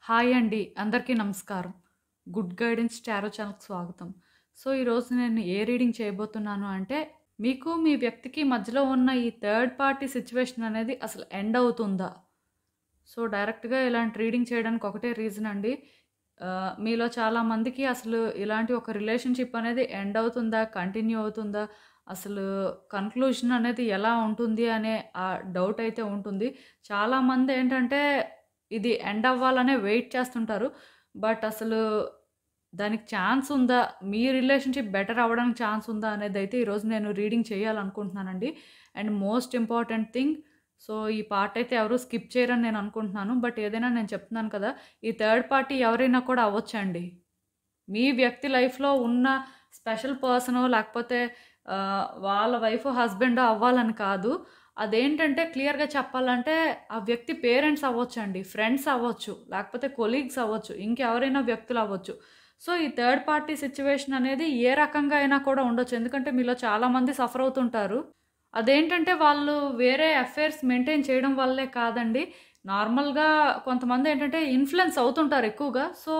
Hi అండి. అందరికీ నమస్కారం. గుడ్ గైడెన్స్ టారో ఛానల్‌కి స్వాగతం. సో, ఈరోజు నేను ఏ రీడింగ్ చేయబోతున్నాను అంటే, మీకు మీ వ్యక్తికి మధ్యలో ఉన్న ఈ థర్డ్ పార్టీ సిట్యుయేషన్ అనేది అసలు ఎండ్ అవుతుందా? సో, డైరెక్ట్‌గా ఇలాంటి రీడింగ్ చేయడానికి ఒకటే రీజన్ అండి. మీలో చాలామందికి అసలు ఇలాంటి ఒక రిలేషన్‌షిప్ అనేది ఎండ్ అవుతుందా? కంటిన్యూ అవుతుందా? అసలు కన్క్లూజన్ అనేది ఎలా ఉంటుంది అనే డౌట్ అయితే ఉంటుంది. చాలామంది ఏంటంటే ఇది ఎండ్ అవ్వాలనే వెయిట్ చేస్తుంటారు. బట్ అసలు దానికి ఛాన్స్ ఉందా? మీ రిలేషన్‌షిప్ బెటర్ అవ్వడానికి ఛాన్స్ ఉందా? అనేదైతే ఈరోజు నేను రీడింగ్ చేయాలనుకుంటున్నానండి. And most important thing, so, ఈ పార్ట్ అయితే ఎవరు స్కిప్ చేయరని నేను అనుకుంటున్నాను. బట్ ఏదైనా నేను చెప్తున్నాను కదా! ఈ థర్డ్ పార్టీ ఎవరైనా కూడా అవ్వొచ్చండి. మీ వ్యక్తి లైఫ్‌లో ఉన్న స్పెషల్ పర్సనో లేకపోతే వాళ్ళ వైఫో, హస్బెండో అవ్వాలని కాదు. అదేంటంటే క్లియర్‌గా చెప్పాలంటే ఆ వ్యక్తి పేరెంట్స్ అవ్వొచ్చండి, ఫ్రెండ్స్ అవ్వచ్చు, లేకపోతే కొలీగ్స్ అవ్వచ్చు, ఇంకెవరైనా వ్యక్తులు అవ్వచ్చు. సో, ఈ థర్డ్ పార్టీ సిట్యుయేషన్ అనేది ఏ రకంగా అయినా కూడా ఉండొచ్చు. ఎందుకంటే మీలో చాలామంది సఫర్ అవుతుంటారు. అదేంటంటే వాళ్ళు వేరే అఫైర్స్ మెయింటైన్ చేయడం వల్లే కాదండి. నార్మల్‌గా కొంతమందేంటంటే ఇన్‌ఫ్లూయెన్స్ అవుతుంటారు ఎక్కువగా. సో,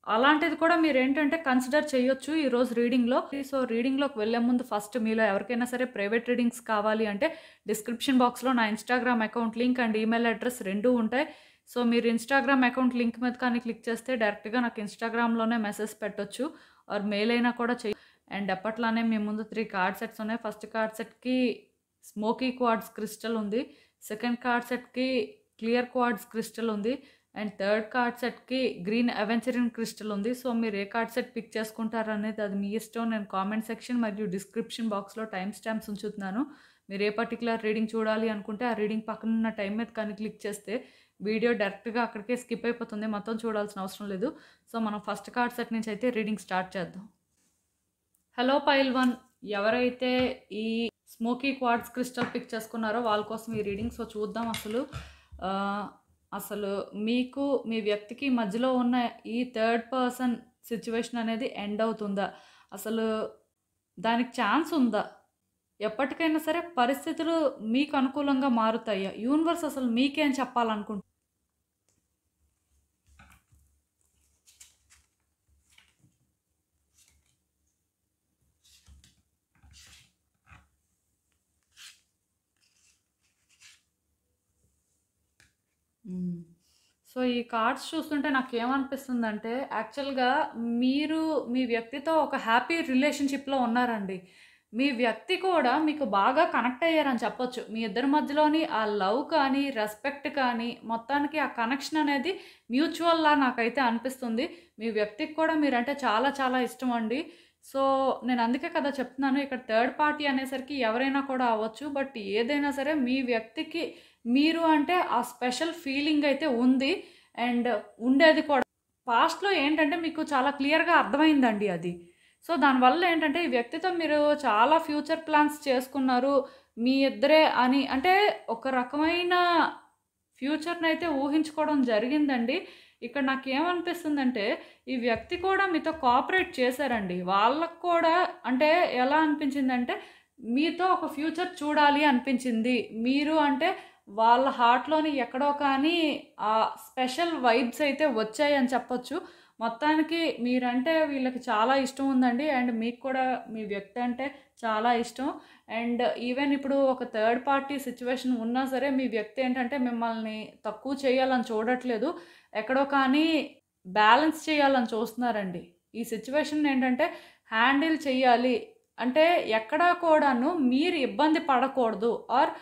అలాంటిది కూడా మీరేంటంటే కన్సిడర్ చేయొచ్చు ఈరోజు రీడింగ్‌లో. సో, రీడింగ్‌లోకి వెళ్ళే ముందు ఫస్ట్ మీలో ఎవరికైనా సరే ప్రైవేట్ రీడింగ్స్ కావాలి అంటే డిస్క్రిప్షన్ బాక్స్‌లో నా Instagram account link and email address 2 ఉంటాయి. సో, మీరు ఇన్‌స్టాగ్రామ్ అకౌంట్ లింక్ మీద కానీ క్లిక్ చేస్తే డైరెక్ట్‌గా నాకు ఇన్‌స్టాగ్రామ్‌లోనే మెసేజ్ పెట్టొచ్చు. ఆర్ మెయిల్ అయినా కూడా అండ్ ఎప్పట్లానే మీ ముందు 3 కార్డ్ సెట్స్ ఉన్నాయి. ఫస్ట్ కార్డ్ సెట్‌కి స్మోకీ క్వార్ట్జ్ క్రిస్టల్ ఉంది. సెకండ్ కార్డ్ సెట్‌కి క్లియర్ క్వార్ట్జ్ క్రిస్టల్ ఉంది. అండ్ థర్డ్ కార్డ్ సెట్‌కి గ్రీన్ అవెంచరిన్ క్రిస్టల్ ఉంది. సో, మీరు ఏ కార్డ్ సెట్ పిక్ చేసుకుంటారనేది అది మీ ఇష్టం. నేను కామెంట్ సెక్షన్ మరియు డిస్క్రిప్షన్ బాక్స్‌లో టైమ్ స్టాంప్స్ ఉంచుతున్నాను. మీరు ఏ పర్టిక్యులర్ రీడింగ్ చూడాలి అనుకుంటే ఆ రీడింగ్ పక్కన ఉన్న టైం మీద కానీ క్లిక్ చేస్తే వీడియో డైరెక్ట్‌గా అక్కడికే స్కిప్ అయిపోతుంది. మొత్తం చూడాల్సిన అవసరం లేదు. సో, మనం ఫస్ట్ కార్డ్ సెట్ నుంచి అయితే రీడింగ్ స్టార్ట్ చేద్దాం. హలో పైల్ 1, ఎవరైతే ఈ స్మోకీ క్వార్ట్జ్ క్రిస్టల్ పిక్ చేసుకున్నారో వాళ్ళ కోసం ఈ రీడింగ్. సో, చూద్దాం అసలు మీకు మీ వ్యక్తికి మధ్యలో ఉన్న ఈ థర్డ్ పర్సన్ సిట్యుయేషన్ అనేది ఎండ్ అవుతుందా? అసలు దానికి ఛాన్స్ ఉందా? ఎప్పటికైనా సరే పరిస్థితులు మీకు అనుకూలంగా మారుతాయా? యూనివర్స్ అసలు మీకేం చెప్పాలనుకుంటుంది? సో, ఈ కార్డ్స్ చూస్తుంటే నాకేమనిపిస్తుందంటే, యాక్చువల్‌గా మీరు మీ వ్యక్తితో ఒక హ్యాపీ రిలేషన్‌షిప్‌లో ఉన్నారండి. మీ వ్యక్తి కూడా మీకు బాగా కనెక్ట్ అయ్యారని చెప్పొచ్చు. మీ ఇద్దరి మధ్యలోని ఆ లవ్ కానీ, రెస్పెక్ట్ కానీ, మొత్తానికి ఆ కనెక్షన్ అనేది మ్యూచువల్‌లా నాకైతే అనిపిస్తుంది. మీ వ్యక్తికి కూడా మీరంటే చాలా చాలా ఇష్టమండి. సో, నేను అందుకే కదా చెప్తున్నాను, ఇక్కడ థర్డ్ పార్టీ అనేసరికి ఎవరైనా కూడా అవ్వచ్చు. బట్ ఏదైనా సరే మీ వ్యక్తికి మీరు అంటే ఆ స్పెషల్ ఫీలింగ్ అయితే ఉంది. అండ్ ఉండేది కూడా. పాస్ట్‌లో ఏంటంటే మీకు చాలా క్లియర్‌గా అర్థమైందండి అది. సో, దానివల్ల ఏంటంటే ఈ వ్యక్తితో మీరు చాలా ఫ్యూచర్ ప్లాన్స్ చేసుకున్నారు. మీ ఇద్దరే అని అంటే ఒక రకమైన ఫ్యూచర్‌నైతే ఊహించుకోవడం జరిగిందండి. ఇక్కడ నాకేమనిపిస్తుందంటే ఈ వ్యక్తి కూడా మీతో కోఆపరేట్ చేశారండి. వాళ్ళకి కూడా అంటే ఎలా అనిపించిందంటే మీతో ఒక ఫ్యూచర్ చూడాలి అనిపించింది. మీరు అంటే వాళ్ళ హార్ట్‌లోని ఎక్కడో కానీ స్పెషల్ వైబ్స్ అయితే వచ్చాయని చెప్పొచ్చు. మొత్తానికి మీరంటే వీళ్ళకి చాలా ఇష్టం ఉందండి. అండ్ మీకు కూడా మీ వ్యక్తి అంటే చాలా ఇష్టం. అండ్ ఈవెన్ ఇప్పుడు ఒక థర్డ్ పార్టీ సిట్యుయేషన్ ఉన్నా సరే మీ వ్యక్తి ఏంటంటే మిమ్మల్ని తక్కువ చేయాలని చూడట్లేదు. ఎక్కడో కానీ బ్యాలెన్స్ చేయాలని చూస్తున్నారండి. ఈ సిట్యుయేషన్ ఏంటంటే హ్యాండిల్ చెయ్యాలి. అంటే ఎక్కడా కూడాను మీరు ఇబ్బంది పడకూడదు. ఆర్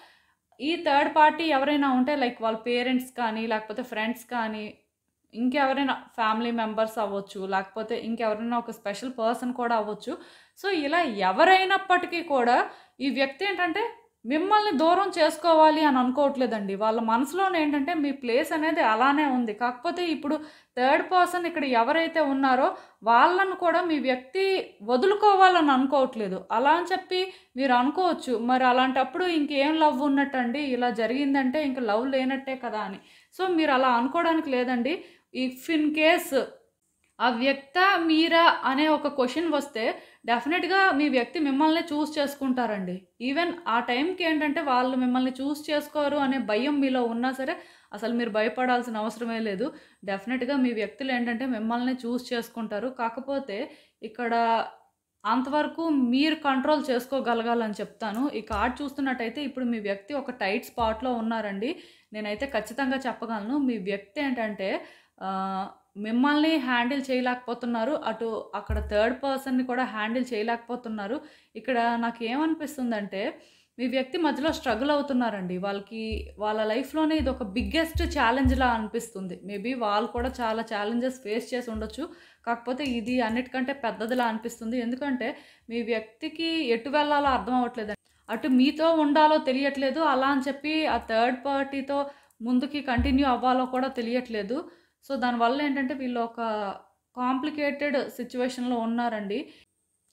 ఈ థర్డ్ పార్టీ ఎవరైనా ఉంటే లైక్ వాళ్ళ పేరెంట్స్ కానీ, లేకపోతే ఫ్రెండ్స్ కానీ, ఇంకెవరైనా ఫ్యామిలీ మెంబర్స్ అవ్వచ్చు, లేకపోతే ఇంకెవరైనా ఒక స్పెషల్ పర్సన్ కూడా అవ్వచ్చు. సో, ఇలా ఎవరైనప్పటికీ కూడా ఈ వ్యక్తి ఏంటంటే మిమ్మల్ని దూరం చేసుకోవాలి అని అనుకోవట్లేదండి. వాళ్ళ మనసులోనేంటంటే మీ ప్లేస్ అనేది అలానే ఉంది. కాకపోతే ఇప్పుడు థర్డ్ పర్సన్ ఇక్కడ ఎవరైతే ఉన్నారో వాళ్ళను కూడా మీ వ్యక్తి వదులుకోవాలని అనుకోవట్లేదు. అలా అని చెప్పి మీరు అనుకోవచ్చు, మరి అలాంటప్పుడు ఇంకేం లవ్ ఉన్నట్టండి? ఇలా జరిగిందంటే ఇంక లవ్ లేనట్టే కదా అని. సో, మీరు అలా అనుకోవడానికి లేదండి. ఇఫ్ ఇన్ కేస్ ఆ వ్యక్తా మీరా అనే ఒక క్వెషన్ వస్తే డెఫినెట్‌గా మీ వ్యక్తి మిమ్మల్నే చూజ్ చేసుకుంటారండి. ఈవెన్ ఆ టైంకి ఏంటంటే వాళ్ళు మిమ్మల్ని చూజ్ చేసుకోరు అనే భయం మీలో ఉన్నా సరే అసలు మీరు భయపడాల్సిన అవసరమే లేదు. డెఫినెట్‌గా మీ వ్యక్తులు ఏంటంటే మిమ్మల్ని చూజ్ చేసుకుంటారు. కాకపోతే ఇక్కడ అంతవరకు మీరు కంట్రోల్ చేసుకోగలగాలని చెప్తాను. ఈ కార్డ్ చూస్తున్నట్టయితే ఇప్పుడు మీ వ్యక్తి ఒక టైట్ స్పాట్‌లో ఉన్నారండి. నేనైతే ఖచ్చితంగా చెప్పగలను. మీ వ్యక్తి ఏంటంటే మిమ్మల్ని హ్యాండిల్ చేయలేకపోతున్నారు. అక్కడ థర్డ్ పర్సన్‌ని కూడా హ్యాండిల్ చేయలేకపోతున్నారు. ఇక్కడ నాకేమనిపిస్తుందంటే మీ వ్యక్తి మధ్యలో స్ట్రగుల్ అవుతున్నారండి. వాళ్ళ లైఫ్‌లోనే ఇదొక బిగ్గెస్ట్ ఛాలెంజ్‌లా అనిపిస్తుంది. మేబీ వాళ్ళు కూడా చాలా ఛాలెంజెస్ ఫేస్ చేసి ఉండొచ్చు. కాకపోతే ఇది అన్నిటికంటే పెద్దదిలా అనిపిస్తుంది. ఎందుకంటే మీ వ్యక్తికి ఎటు వెళ్ళాలో అర్థం అవ్వట్లేదండి. అటు మీతో ఉండాలో తెలియట్లేదు. అలా అని చెప్పి ఆ థర్డ్ పార్టీతో ముందుకి కంటిన్యూ అవ్వాలో కూడా తెలియట్లేదు. సో, దానివల్ల ఏంటంటే వీళ్ళు ఒక కాంప్లికేటెడ్ సిట్యుయేషన్‌లో ఉన్నారండి.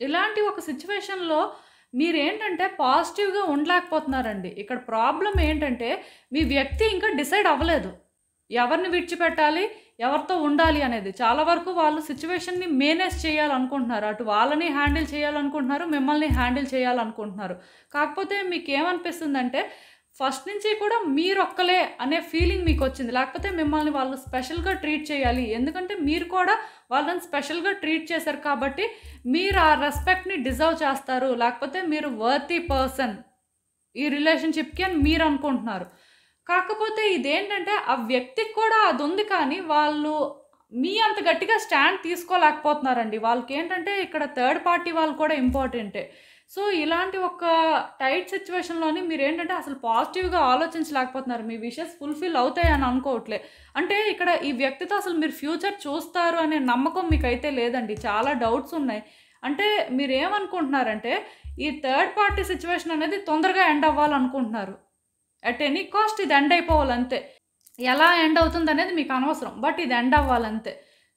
ఇలాంటి ఒక సిట్యుయేషన్‌లో మీరేంటంటే పాజిటివ్‌గా ఉండలేకపోతున్నారండి. ఇక్కడ ప్రాబ్లమ్ ఏంటంటే మీ వ్యక్తి ఇంకా డిసైడ్ అవ్వలేదు. ఎవరిని విడిచిపెట్టాలి, ఎవరితో ఉండాలి అనేది. చాలా వరకు వాళ్ళు సిట్యుయేషన్‌ని మేనేజ్ చేయాలనుకుంటున్నారు. అటు వాళ్ళని హ్యాండిల్ చేయాలనుకుంటున్నారు, మిమ్మల్ని హ్యాండిల్ చేయాలనుకుంటున్నారు. కాకపోతే మీకేమనిపిస్తుందంటే ఫస్ట్ నుంచి కూడా మీరొక్కలే అనే ఫీలింగ్ మీకొచ్చింది. లేకపోతే మిమ్మల్ని వాళ్ళు స్పెషల్‌గా ట్రీట్ చేయాలి. ఎందుకంటే మీరు కూడా వాళ్ళని స్పెషల్‌గా ట్రీట్ చేశారు కాబట్టి మీరు ఆ రెస్పెక్ట్‌ని డిజర్వ్ చేస్తారు. లేకపోతే మీరు వర్తీ పర్సన్ ఈ రిలేషన్‌షిప్‌కి అని మీరు అనుకుంటున్నారు. కాకపోతే ఇదేంటంటే ఆ వ్యక్తికి కూడా అది ఉంది కానీ వాళ్ళు మీ అంత గట్టిగా స్టాండ్ తీసుకోలేకపోతున్నారండి. వాళ్ళకేంటంటే ఇక్కడ థర్డ్ పార్టీ వాళ్ళు కూడా ఇంపార్టెంటే. సో, ఇలాంటి ఒక టైట్ సిట్యుయేషన్‌లోని మీరేంటంటే అసలు పాజిటివ్‌గా ఆలోచించలేకపోతున్నారు. మీ విషెస్ ఫుల్‌ఫిల్ అవుతాయని అనుకోవట్లే. అంటే ఇక్కడ ఈ వ్యక్తితో అసలు మీరు ఫ్యూచర్ చూస్తారు అనే నమ్మకం మీకైతే లేదండి. చాలా డౌట్స్ ఉన్నాయి. అంటే మీరేమనుకుంటున్నారంటే ఈ థర్డ్ పార్టీ సిట్యుయేషన్ అనేది తొందరగా ఎండ్ అవ్వాలనుకుంటున్నారు. అట్ ఎనీ కాస్ట్ ఇది ఎండ్ అయిపోవాలంతే. ఎలా ఎండ్ అవుతుందనేది మీకు అనవసరం. బట్ ఇది ఎండ్ అవ్వాలంతే.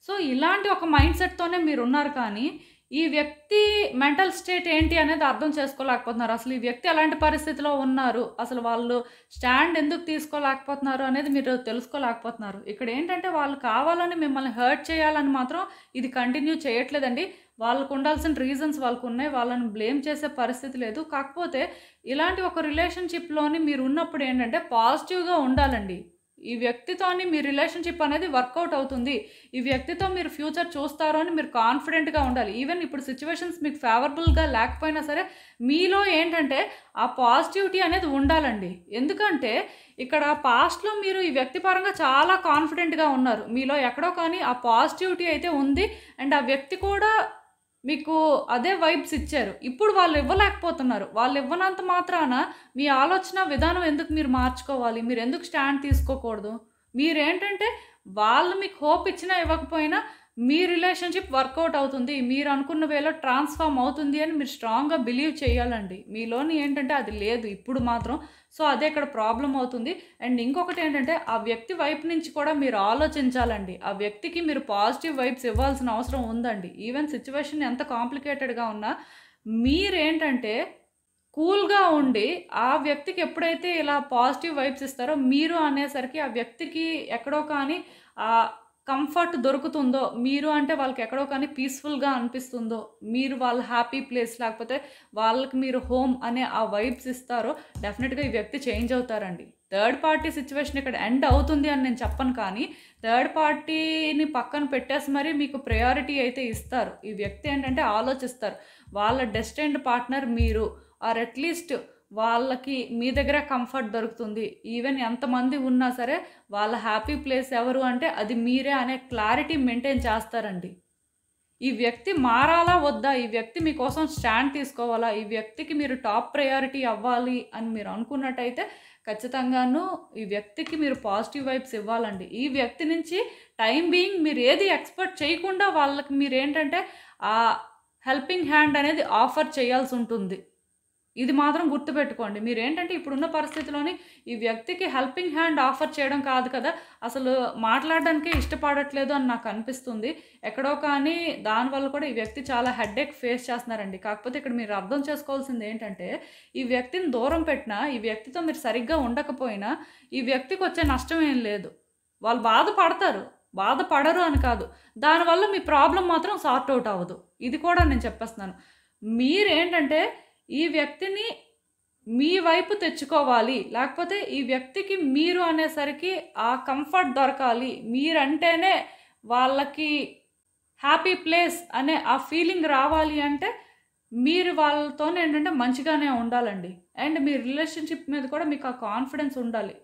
సో, ఇలాంటి ఒక మైండ్ సెట్‌తోనే మీరున్నారు కానీ ఈ వ్యక్తి మెంటల్ స్టేట్ ఏంటి అనేది అర్థం చేసుకోలేకపోతున్నారు. అసలు ఈ వ్యక్తి ఎలాంటి పరిస్థితిలో ఉన్నారు, అసలు వాళ్ళు స్టాండ్ ఎందుకు తీసుకోలేకపోతున్నారు అనేది మీరు తెలుసుకోలేకపోతున్నారు. ఇక్కడ ఏంటంటే వాళ్ళు కావాలని మిమ్మల్ని హర్ట్ చేయాలని మాత్రం ఇది కంటిన్యూ చేయట్లేదండి. వాళ్ళకు ఉండాల్సిన రీజన్స్ వాళ్ళకున్నాయి. వాళ్ళని బ్లేమ్ చేసే పరిస్థితి లేదు. కాకపోతే ఇలాంటి ఒక రిలేషన్‌షిప్‌లోని మీరు ఉన్నప్పుడు ఏంటంటే పాజిటివ్‌గా ఉండాలండి. ఈ వ్యక్తితోని మీ రిలేషన్‌షిప్ అనేది వర్కౌట్ అవుతుంది. ఈ వ్యక్తితో మీరు ఫ్యూచర్ చూస్తారు అని మీరు కాన్ఫిడెంట్‌గా ఉండాలి. ఈవెన్ ఇప్పుడు సిట్యుయేషన్స్ మీకు ఫేవరబుల్‌గా లేకపోయినా సరే మీలో ఏంటంటే ఆ పాజిటివిటీ అనేది ఉండాలండి. ఎందుకంటే ఇక్కడ పాస్ట్‌లో మీరు ఈ వ్యక్తి పరంగా చాలా కాన్ఫిడెంట్‌గా ఉన్నారు. మీలో ఎక్కడో కానీ ఆ పాజిటివిటీ అయితే ఉంది. అండ్ ఆ వ్యక్తి కూడా మీకు అదే వైబ్స్ ఇచ్చారు. ఇప్పుడు వాళ్ళు ఇవ్వలేకపోతున్నారు. వాళ్ళు ఇవ్వనంత మాత్రాన మీ ఆలోచన విధానం ఎందుకు మీరు మార్చుకోవాలి? మీరెందుకు స్టాండ్ తీసుకోకూడదు? మీరేంటంటే వాళ్ళు మీకు హోప్ ఇచ్చినా ఇవ్వకపోయినా మీ రిలేషన్‌షిప్ వర్కౌట్ అవుతుంది. మీరు అనుకున్న వేలో ట్రాన్స్‌ఫార్మ్ అవుతుంది అని మీరు స్ట్రాంగ్‌గా బిలీవ్ చేయాలండి. మీలోని ఏంటంటే అది లేదు ఇప్పుడు మాత్రం. సో, అదే ఇక్కడ ప్రాబ్లమ్ అవుతుంది. అండ్ ఇంకొకటి ఏంటంటే ఆ వ్యక్తి వైపు నుంచి కూడా మీరు ఆలోచించాలండి. ఆ వ్యక్తికి మీరు పాజిటివ్ వైబ్స్ ఇవ్వాల్సిన అవసరం ఉందండి. ఈవెన్ సిట్యుయేషన్ ఎంత కాంప్లికేటెడ్‌గా ఉన్నా మీరేంటంటే కూల్‌గా ఉండి ఆ వ్యక్తికి ఎప్పుడైతే ఇలా పాజిటివ్ వైబ్స్ ఇస్తారో మీరు అనేసరికి ఆ వ్యక్తికి ఎక్కడో కానీ కంఫర్ట్ దొరుకుతుందో, మీరు అంటే వాళ్ళకి ఎక్కడో కానీ పీస్‌ఫుల్‌గా అనిపిస్తుందో, మీరు వాళ్ళ హ్యాపీ ప్లేస్ లేకపోతే వాళ్ళకి మీరు హోమ్ అనే ఆ వైబ్స్ ఇస్తారో డెఫినెట్‌గా ఈ వ్యక్తి చేంజ్ అవుతారండి. థర్డ్ పార్టీ సిట్యుయేషన్ ఇక్కడ ఎండ్ అవుతుంది అని నేను చెప్పను కానీ థర్డ్ పార్టీని పక్కన పెట్టేసి మరి మీకు ప్రయారిటీ అయితే ఇస్తారు. ఈ వ్యక్తి ఏంటంటే ఆలోచిస్తారు. వాళ్ళ డెస్టిన్డ్ పార్ట్నర్ మీరు ఆర్ అట్‌లీస్ట్ వాళ్ళకి మీ దగ్గర కంఫర్ట్ దొరుకుతుంది. ఈవెన్ ఎంతమంది ఉన్నా సరే వాళ్ళ హ్యాపీ ప్లేస్ ఎవరు అంటే అది మీరే అనే క్లారిటీ మెయింటైన్ చేస్తారండి. ఈ వ్యక్తి మారాలా వద్దా? ఈ వ్యక్తి మీకోసం స్టాండ్ తీసుకోవాలా? ఈ వ్యక్తికి మీరు టాప్ ప్రయారిటీ అవ్వాలి అని మీరు అనుకున్నట్టయితే ఖచ్చితంగాను ఈ వ్యక్తికి మీరు పాజిటివ్ వైబ్స్ ఇవ్వాలండి. ఈ వ్యక్తి నుంచి టైం బీయింగ్ మీరు ఏది ఎక్స్‌పెక్ట్ చేయకుండా వాళ్ళకి మీరేంటంటే ఆ హెల్పింగ్ హ్యాండ్ అనేది ఆఫర్ చేయాల్సి ఉంటుంది. ఇది మాత్రం గుర్తుపెట్టుకోండి. మీరేంటంటే ఇప్పుడున్న పరిస్థితిలోని ఈ వ్యక్తికి హెల్పింగ్ హ్యాండ్ ఆఫర్ చేయడం కాదు కదా, అసలు మాట్లాడడానికే ఇష్టపడట్లేదు అని నాకు అనిపిస్తుంది. ఎక్కడో కానీ దానివల్ల కూడా ఈ వ్యక్తి చాలా హెడ్‌ఏక్ ఫేస్ చేస్తున్నారండి. కాకపోతే ఇక్కడ మీరు అర్థం చేసుకోవాల్సింది ఏంటంటే ఈ వ్యక్తిని దూరం పెట్టినా, ఈ వ్యక్తితో మీరు సరిగ్గా ఉండకపోయినా ఈ వ్యక్తికి వచ్చే నష్టం ఏం లేదు. వాళ్ళు బాధపడతారు. బాధపడరు అని కాదు. దానివల్ల మీ ప్రాబ్లం మాత్రం సార్ట్ అవుట్ అవ్వదు. ఇది కూడా నేను చెప్పేస్తున్నాను. మీరేంటంటే ఈ వ్యక్తిని మీ వైపు తెచ్చుకోవాలి, లేకపోతే ఈ వ్యక్తికి మీరు అనేసరికి ఆ కంఫర్ట్ దొరకాలి, మీరంటేనే వాళ్ళకి హ్యాపీ ప్లేస్ అనే ఆ ఫీలింగ్ రావాలి అంటే మీరు వాళ్ళతో ఏంటంటే మంచిగానే ఉండాలండి. అండ్ మీ రిలేషన్షిప్ మీద కూడా మీకు ఆ కాన్ఫిడెన్స్ ఉండాలి.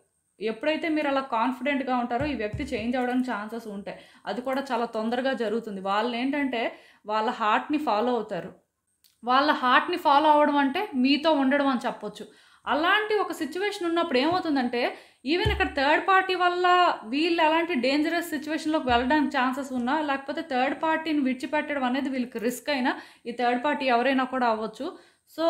ఎప్పుడైతే మీరు అలా కాన్ఫిడెంట్గా ఉంటారో ఈ వ్యక్తి చేంజ్ అవ్వడానికి ఛాన్సెస్ ఉంటాయి. అది కూడా చాలా తొందరగా జరుగుతుంది. వాళ్ళు ఏంటంటే వాళ్ళ హార్ట్ని ఫాలో అవుతారు. వాళ్ళ హార్ట్ని ఫాలో అవ్వడం అంటే మీతో ఉండడం అని చెప్పొచ్చు. అలాంటి ఒక సిచ్యువేషన్ ఉన్నప్పుడు ఏమవుతుందంటే ఈవెన్ ఇక్కడ థర్డ్ పార్టీ వల్ల వీళ్ళు ఎలాంటి డేంజరస్ సిచ్యువేషన్లోకి వెళ్ళడానికి ఛాన్సెస్ ఉన్నా, లేకపోతే థర్డ్ పార్టీని విడిచిపెట్టడం అనేది వీళ్ళకి రిస్క్ అయినా, ఈ థర్డ్ పార్టీ ఎవరైనా కూడా అవ్వచ్చు. సో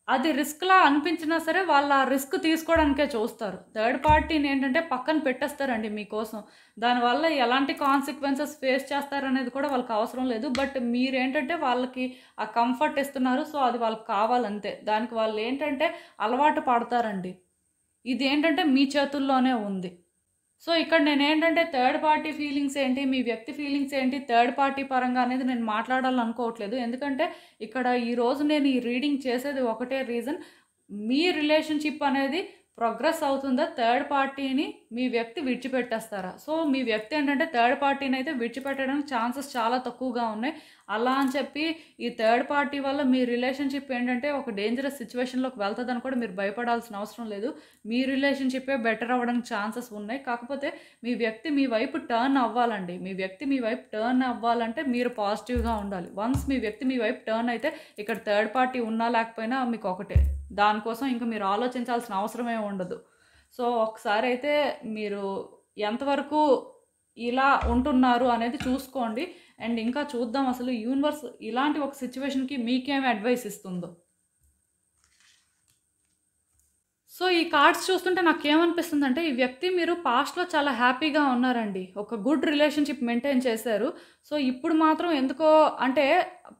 అది రిస్క్లా అనిపించినా సరే వాళ్ళు ఆ రిస్క్ తీసుకోవడానికే చూస్తారు. థర్డ్ పార్టీని ఏంటంటే పక్కన పెట్టేస్తారండి మీకోసం. దానివల్ల ఎలాంటి కాన్సిక్వెన్సెస్ ఫేస్ చేస్తారనేది కూడా వాళ్ళకి అవసరం లేదు. బట్ మీరేంటంటే వాళ్ళకి ఆ కంఫర్ట్ ఇస్తున్నారు. సో అది వాళ్ళకి కావాలంతే. దానికి వాళ్ళు ఏంటంటే అలవాటు పడతారండి. ఇది ఏంటంటే మీ చేతుల్లోనే ఉంది. సో ఇక్కడ నేనేంటంటే థర్డ్ పార్టీ ఫీలింగ్స్ ఏంటి, మీ వ్యక్తి ఫీలింగ్స్ ఏంటి, థర్డ్ పార్టీ పరంగా అనేది నేను మాట్లాడాలనుకోవట్లేదు. ఎందుకంటే ఇక్కడ ఈరోజు నేను ఈ రీడింగ్ చేసేది ఒకటే రీజన్, మీ రిలేషన్షిప్ అనేది ప్రోగ్రెస్ అవుతుందా, థర్డ్ పార్టీని మీ వ్యక్తి విడిచిపెట్టేస్తారా. సో మీ వ్యక్తి ఏంటంటే థర్డ్ పార్టీని అయితే విడిచిపెట్టడానికి ఛాన్సెస్ చాలా తక్కువగా ఉన్నాయి. అలా అని చెప్పి ఈ థర్డ్ పార్టీ వల్ల మీ రిలేషన్షిప్ ఏంటంటే ఒక డేంజరస్ సిచ్యువేషన్లోకి వెళ్తుందని కూడా మీరు భయపడాల్సిన అవసరం లేదు. మీ రిలేషన్షిప్పే బెటర్ అవ్వడానికి ఛాన్సెస్ ఉన్నాయి. కాకపోతే మీ వ్యక్తి మీ వైపు టర్న్ అవ్వాలండి. మీ వ్యక్తి మీ వైపు టర్న్ అవ్వాలంటే మీరు పాజిటివ్గా ఉండాలి. వన్స్ మీ వ్యక్తి మీ వైపు టర్న్ అయితే ఇక్కడ థర్డ్ పార్టీ ఉన్నా లేకపోయినా మీకు ఒకటే. దానికోసం ఇంకా మీరు ఆలోచించాల్సిన అవసరమే ఉండదు. సో ఒకసారి అయితే మీరు ఎంతవరకు ఇలా ఉంటున్నారు అనేది చూసుకోండి. అండ్ ఇంకా చూద్దాం అసలు యూనివర్స్ ఇలాంటి ఒక సిచ్యువేషన్కి మీకేమి అడ్వైస్ ఇస్తుందో. సో ఈ కార్డ్స్ చూస్తుంటే నాకేమనిపిస్తుంది అంటే ఈ వ్యక్తి మీరు పాస్ట్లో చాలా హ్యాపీగా ఉన్నారండి. ఒక గుడ్ రిలేషన్షిప్ మెయింటైన్ చేశారు. సో ఇప్పుడు మాత్రం ఎందుకో అంటే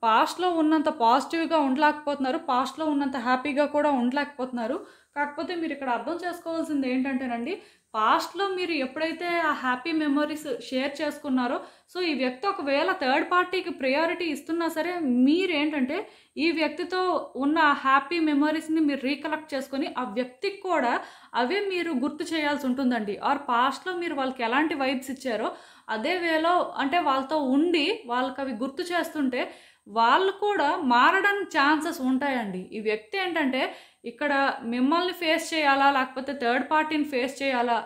పాస్ట్లో ఉన్నంత పాజిటివ్గా ఉండలేకపోతున్నారు, పాస్ట్లో ఉన్నంత హ్యాపీగా కూడా ఉండలేకపోతున్నారు. కాకపోతే మీరు ఇక్కడ అర్థం చేసుకోవాల్సింది ఏంటంటేనండి, పాస్ట్లో మీరు ఎప్పుడైతే ఆ హ్యాపీ మెమరీస్ షేర్ చేసుకున్నారో, సో ఈ వ్యక్తి ఒకవేళ థర్డ్ పార్టీకి ప్రయారిటీ ఇస్తున్నా సరే మీరేంటంటే ఈ వ్యక్తితో ఉన్న హ్యాపీ మెమరీస్ని మీరు రీకలెక్ట్ చేసుకొని ఆ వ్యక్తికి కూడా అవే మీరు గుర్తు చేయాల్సి ఉంటుందండి. ఆర్ పాస్ట్లో మీరు వాళ్ళకి ఎలాంటి వైబ్స్ ఇచ్చారో అదే వేలో అంటే వాళ్ళతో ఉండి వాళ్ళకి అవి గుర్తు చేస్తుంటే వాళ్ళు కూడా మారడానికి ఛాన్సెస్ ఉంటాయండి. ఈ వ్యక్తి ఏంటంటే ఇక్కడ మిమ్మల్ని ఫేస్ చేయాలా లేకపోతే థర్డ్ పార్టీని ఫేస్ చేయాలా,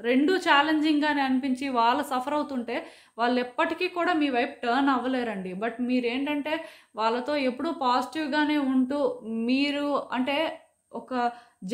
రెండూ ఛాలెంజింగ్గానే అనిపించి వాళ్ళు సఫర్ అవుతుంటే వాళ్ళు ఎప్పటికీ కూడా మీ వైపు టర్న్ అవ్వలేరండి. బట్ మీరేంటంటే వాళ్ళతో ఎప్పుడూ పాజిటివ్గానే ఉంటూ మీరు అంటే ఒక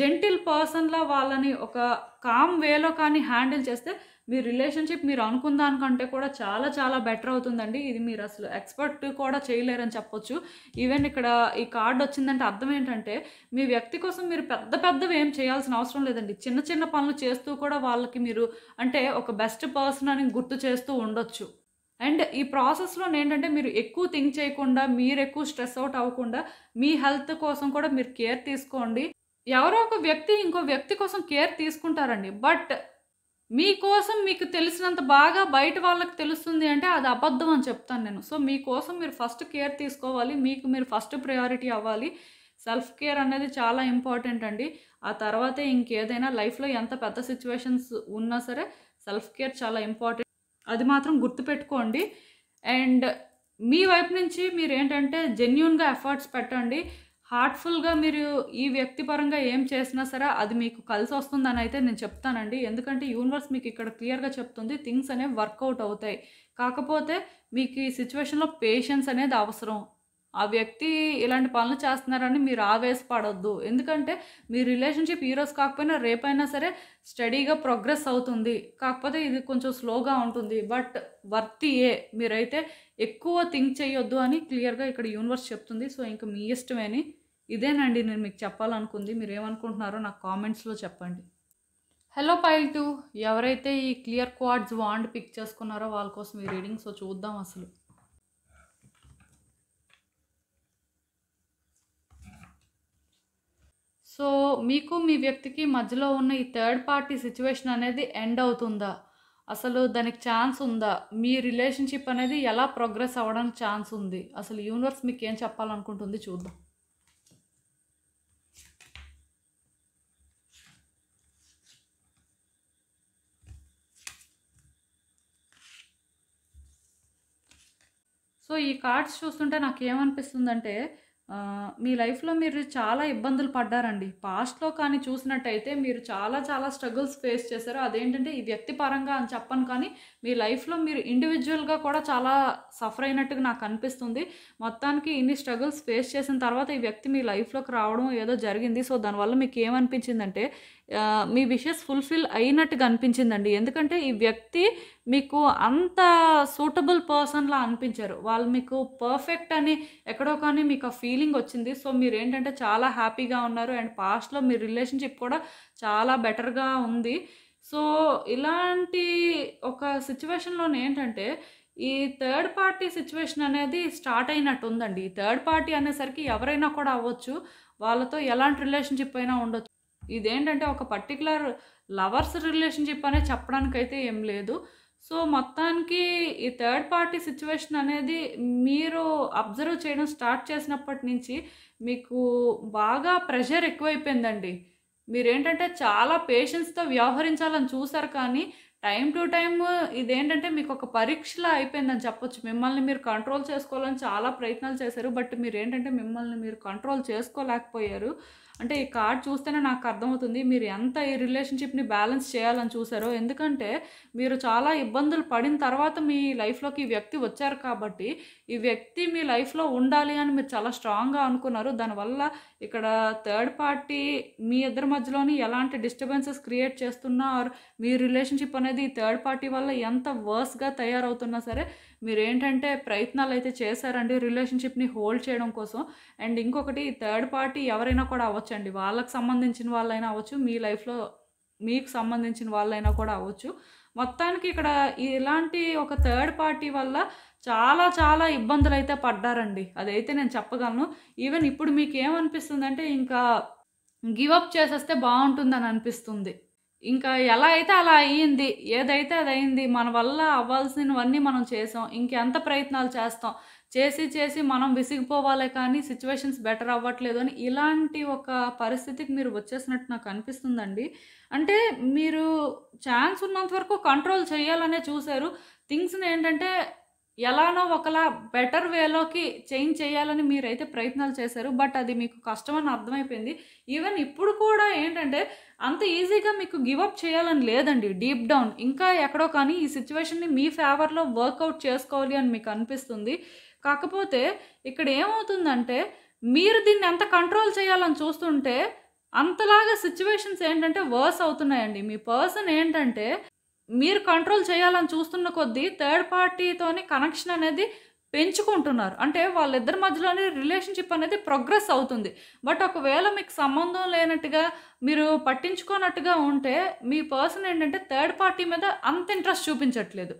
జెంటిల్ పర్సన్లా వాళ్ళని ఒక కామ్ వేలో కానీ హ్యాండిల్ చేస్తే మీ రిలేషన్షిప్ మీరు అనుకున్న దానికంటే కూడా చాలా చాలా బెటర్ అవుతుందండి. ఇది మీరు అసలు ఎక్స్పెక్ట్ కూడా చేయలేరని చెప్పొచ్చు. ఈవెన్ ఇక్కడ ఈ కార్డ్ వచ్చిందంటే అర్థం ఏంటంటే మీ వ్యక్తి కోసం మీరు పెద్ద పెద్దవి ఏం చేయాల్సిన అవసరం లేదండి. చిన్న చిన్న పనులు చేస్తూ కూడా వాళ్ళకి మీరు అంటే ఒక బెస్ట్ పర్సన్ అని గుర్తు చేస్తూ ఉండొచ్చు. అండ్ ఈ ప్రాసెస్లో ఏంటంటే మీరు ఎక్కువ థింక్ చేయకుండా, మీరు ఎక్కువ స్ట్రెస్ అవుట్ అవ్వకుండా మీ హెల్త్ కోసం కూడా మీరు కేర్ తీసుకోండి. ఎవరో ఒక వ్యక్తి ఇంకో వ్యక్తి కోసం కేర్ తీసుకుంటారండి. బట్ మీకోసం మీకు తెలిసినంత బాగా బయట వాళ్ళకి తెలుస్తుంది అంటే అది అబద్ధం అని చెప్తాను నేను. సో మీకోసం మీరు ఫస్ట్ కేర్ తీసుకోవాలి, మీకు మీరు ఫస్ట్ ప్రయారిటీ అవ్వాలి. సెల్ఫ్ కేర్ అనేది చాలా ఇంపార్టెంట్ అండి. ఆ తర్వాతే ఇంకేదైనా లైఫ్లో ఎంత పెద్ద సిచ్యువేషన్స్ ఉన్నా సరే సెల్ఫ్ కేర్ చాలా ఇంపార్టెంట్, అది మాత్రం గుర్తుపెట్టుకోండి. అండ్ మీ వైపు నుంచి మీరు ఏంటంటే జెన్యూన్గా ఎఫర్ట్స్ పెట్టండి. హార్ట్ఫుల్గా మీరు ఈ వ్యక్తి పరంగా ఏం చేసినా సరే అది మీకు కలిసి వస్తుందని అయితే నేను చెప్తానండి. ఎందుకంటే యూనివర్స్ మీకు ఇక్కడ క్లియర్గా చెప్తుంది థింగ్స్ అనేవి వర్కౌట్ అవుతాయి. కాకపోతే మీకు ఈ సిచ్యువేషన్లో పేషెన్స్ అనేది అవసరం. ఆ వ్యక్తి ఇలాంటి పనులు చేస్తున్నారని మీరు ఆవేశపడొద్దు. ఎందుకంటే మీ రిలేషన్షిప్ ఈరోజు కాకపోయినా రేపైనా సరే స్టడీగా ప్రోగ్రెస్ అవుతుంది. కాకపోతే ఇది కొంచెం స్లోగా ఉంటుంది. బట్ వర్తియే, మీరైతే ఎక్కువ థింక్ చేయొద్దు అని క్లియర్గా ఇక్కడ యూనివర్స్ చెప్తుంది. సో ఇంకా మీ ఇష్టమేని. ఇదేనండి నేను మీకు చెప్పాలనుకుంది. మీరు ఏమనుకుంటున్నారో నాకు కామెంట్స్లో చెప్పండి. హలో పైల్ 2, ఎవరైతే ఈ క్లియర్ క్వార్ట్జ్ వాండ్ పిక్ చేసుకున్నారో వాళ్ళ కోసం ఈ రీడింగ్. సో చూద్దాం అసలు. సో మీకు మీ వ్యక్తికి మధ్యలో ఉన్న ఈ థర్డ్ పార్టీ సిచ్యువేషన్ అనేది ఎండ్ అవుతుందా, అసలు దానికి ఛాన్స్ ఉందా, మీ రిలేషన్షిప్ అనేది ఎలా ప్రోగ్రెస్ అవ్వడానికి ఛాన్స్ ఉంది, అసలు యూనివర్స్ మీకు ఏం చెప్పాలనుకుంటుంది చూద్దాం. సో, ఈ కార్డ్స్ చూస్తుంటే నాకేమనిపిస్తుందంటే మీ లైఫ్‌లో మీరు చాలా ఇబ్బందులు పడ్డారండి. పాస్ట్‌లో కానీ చూసినట్టయితే మీరు చాలా చాలా స్ట్రగుల్స్ ఫేస్ చేశారు. అదేంటంటే ఈ వ్యక్తి పరంగా అని చెప్పను కానీ, మీ లైఫ్‌లో మీరు ఇండివిడ్యువల్‌గా కూడా చాలా సఫర్ అయినట్టుగా నాకనిపిస్తుంది. మొత్తానికి ఇన్ని స్ట్రగుల్స్ ఫేస్ చేసిన తర్వాత ఈ వ్యక్తి మీ లైఫ్‌లోకి రావడం ఏదో జరిగింది. సో, దానివల్ల మీకేమనిపించిందంటే మీ విషెస్ ఫుల్‌ఫిల్ అయినట్టుగా అనిపించిందండి. ఎందుకంటే ఈ వ్యక్తి మీకు అంత సూటబుల్ పర్సన్‌లా అనిపించారు. వాళ్ళు మీకు పర్ఫెక్ట్ అని ఎక్కడో కానీ మీకు ఆ ఫీలింగ్ వచ్చింది. సో, మీరేంటంటే చాలా హ్యాపీగా ఉన్నారు. అండ్ పాస్ట్‌లో మీ రిలేషన్‌షిప్ కూడా చాలా బెటర్‌గా ఉంది. సో, ఇలాంటి ఒక సిట్యుయేషన్‌లోనేంటంటే ఈ థర్డ్ పార్టీ సిట్యుయేషన్ అనేది స్టార్ట్ అయినట్టుందండి. ఈ థర్డ్ పార్టీ అనేసరికి ఎవరైనా కూడా అవ్వచ్చు. వాళ్ళతో ఎలాంటి రిలేషన్‌షిప్ అయినా ఉండొచ్చు. ఇదేంటంటే ఒక పర్టిక్యులర్ లవర్స్ రిలేషన్‌షిప్ అనే చెప్పడానికైతే ఏం లేదు. సో, మొత్తానికి ఈ థర్డ్ పార్టీ సిట్యుయేషన్ అనేది మీరు అబ్జర్వ్ చేయడం స్టార్ట్ చేసినప్పటి నుంచి మీకు బాగా ప్రెషర్ ఎక్కువైపోయిందండి. మీరేంటంటే చాలా పేషెన్స్‌తో వ్యవహరించాలని చూసారు కానీ, టైమ్ టు టైమ్ ఇదేంటంటే మీకొక పరీక్షలా అయిపోయిందని చెప్పొచ్చు. మిమ్మల్ని మీరు కంట్రోల్ చేసుకోవాలని చాలా ప్రయత్నాలు చేశారు. బట్ మీరేంటంటే మిమ్మల్ని మీరు కంట్రోల్ చేసుకోలేకపోయారు. అంటే ఈ కార్డ్ చూస్తేనే నాకు అర్థమవుతుంది మీరు ఎంత ఈ రిలేషన్‌షిప్‌ని బ్యాలెన్స్ చేయాలని చూసారో. ఎందుకంటే మీరు చాలా ఇబ్బందులు పడిన తర్వాత మీ లైఫ్‌లోకి ఈ వ్యక్తి వచ్చారు కాబట్టి, ఈ వ్యక్తి మీ లైఫ్‌లో ఉండాలి అని మీరు చాలా స్ట్రాంగ్‌గా అనుకున్నారు. దానివల్ల ఇక్కడ థర్డ్ పార్టీ మీ ఇద్దరి మధ్యలోని ఎలాంటి డిస్టర్బెన్సెస్ క్రియేట్ చేస్తున్నా ఆర్ మీ రిలేషన్‌షిప్ అనేది థర్డ్ పార్టీ వల్ల ఎంత వర్స్‌గా తయారవుతున్నా సరే, మీరేంటంటే ప్రయత్నాలైతే చేశారండి రిలేషన్‌షిప్‌ని హోల్డ్ చేయడం కోసం. అండ్ ఇంకొకటి థర్డ్ పార్టీ ఎవరైనా కూడా అవ్వచ్చండి. వాళ్ళకి సంబంధించిన వాళ్ళైనా అవ్వచ్చు, మీ లైఫ్‌లో మీకు సంబంధించిన వాళ్ళైనా కూడా అవ్వచ్చు. మొత్తానికి ఇక్కడ ఇలాంటి ఒక థర్డ్ పార్టీ వల్ల చాలా చాలా ఇబ్బందులైతే పడ్డారండి. అదైతే నేను చెప్పగలను. ఈవెన్ ఇప్పుడు మీకేమనిపిస్తుందంటే ఇంకా గివ్ అప్ చేసేస్తే బావుంటుందని అనిపిస్తుంది. ఇంకా ఎలా అయితే అలా అయ్యింది. ఏదైతే అదయింది. మన వల్ల అవ్వాల్సినవన్నీ మనం చేసాం. ఇంకెంత ప్రయత్నాలు చేస్తాం. చేసి చేసి మనం విసిగిపోవాలే కానీ సిట్యుయేషన్స్ బెటర్ అవ్వట్లేదు అని ఇలాంటి ఒక పరిస్థితికి మీరు వచ్చేసినట్టు నాకు అనిపిస్తుందండి. అంటే మీరు ఛాన్స్ ఉన్నంత వరకు కంట్రోల్ చేయాలనే చూసారు. థింగ్స్‌ని ఏంటంటే ఎలానో ఒకలా బెటర్ వేలోకి చేంజ్ చేయాలని మీరైతే ప్రయత్నాలు చేశారు. బట్ అది మీకు కష్టమని అర్థమైపోయింది. ఈవెన్ ఇప్పుడు కూడా ఏంటంటే అంత ఈజీగా మీకు గివ్ అప్ చేయాలని లేదండి. డీప్ డౌన్ ఇంకా ఎక్కడో కానీ ఈ సిట్యుయేషన్‌ని మీ ఫేవర్‌లో వర్కౌట్ చేసుకోవాలి అని మీకు అనిపిస్తుంది. కాకపోతే ఇక్కడ ఏమవుతుందంటే మీరు దీన్ని ఎంత కంట్రోల్ చేయాలని చూస్తుంటే అంతలాగా సిట్యుయేషన్స్ ఏంటంటే వర్స్ అవుతున్నాయండి. మీ పర్సన్ ఏంటంటే మీరు కంట్రోల్ చేయాలని చూస్తున్న కొద్దీ థర్డ్ పార్టీతోని కనెక్షన్ అనేది పెంచుకుంటున్నారు. అంటే వాళ్ళిద్దరి మధ్యలోనే రిలేషన్‌షిప్ అనేది ప్రోగ్రెస్ అవుతుంది. బట్ ఒకవేళ మీకు సంబంధం లేనట్టుగా, మీరు పట్టించుకోనట్టుగా ఉంటే, మీ పర్సన్ ఏంటంటే థర్డ్ పార్టీ మీద అంత ఇంట్రెస్ట్ చూపించట్లేదు.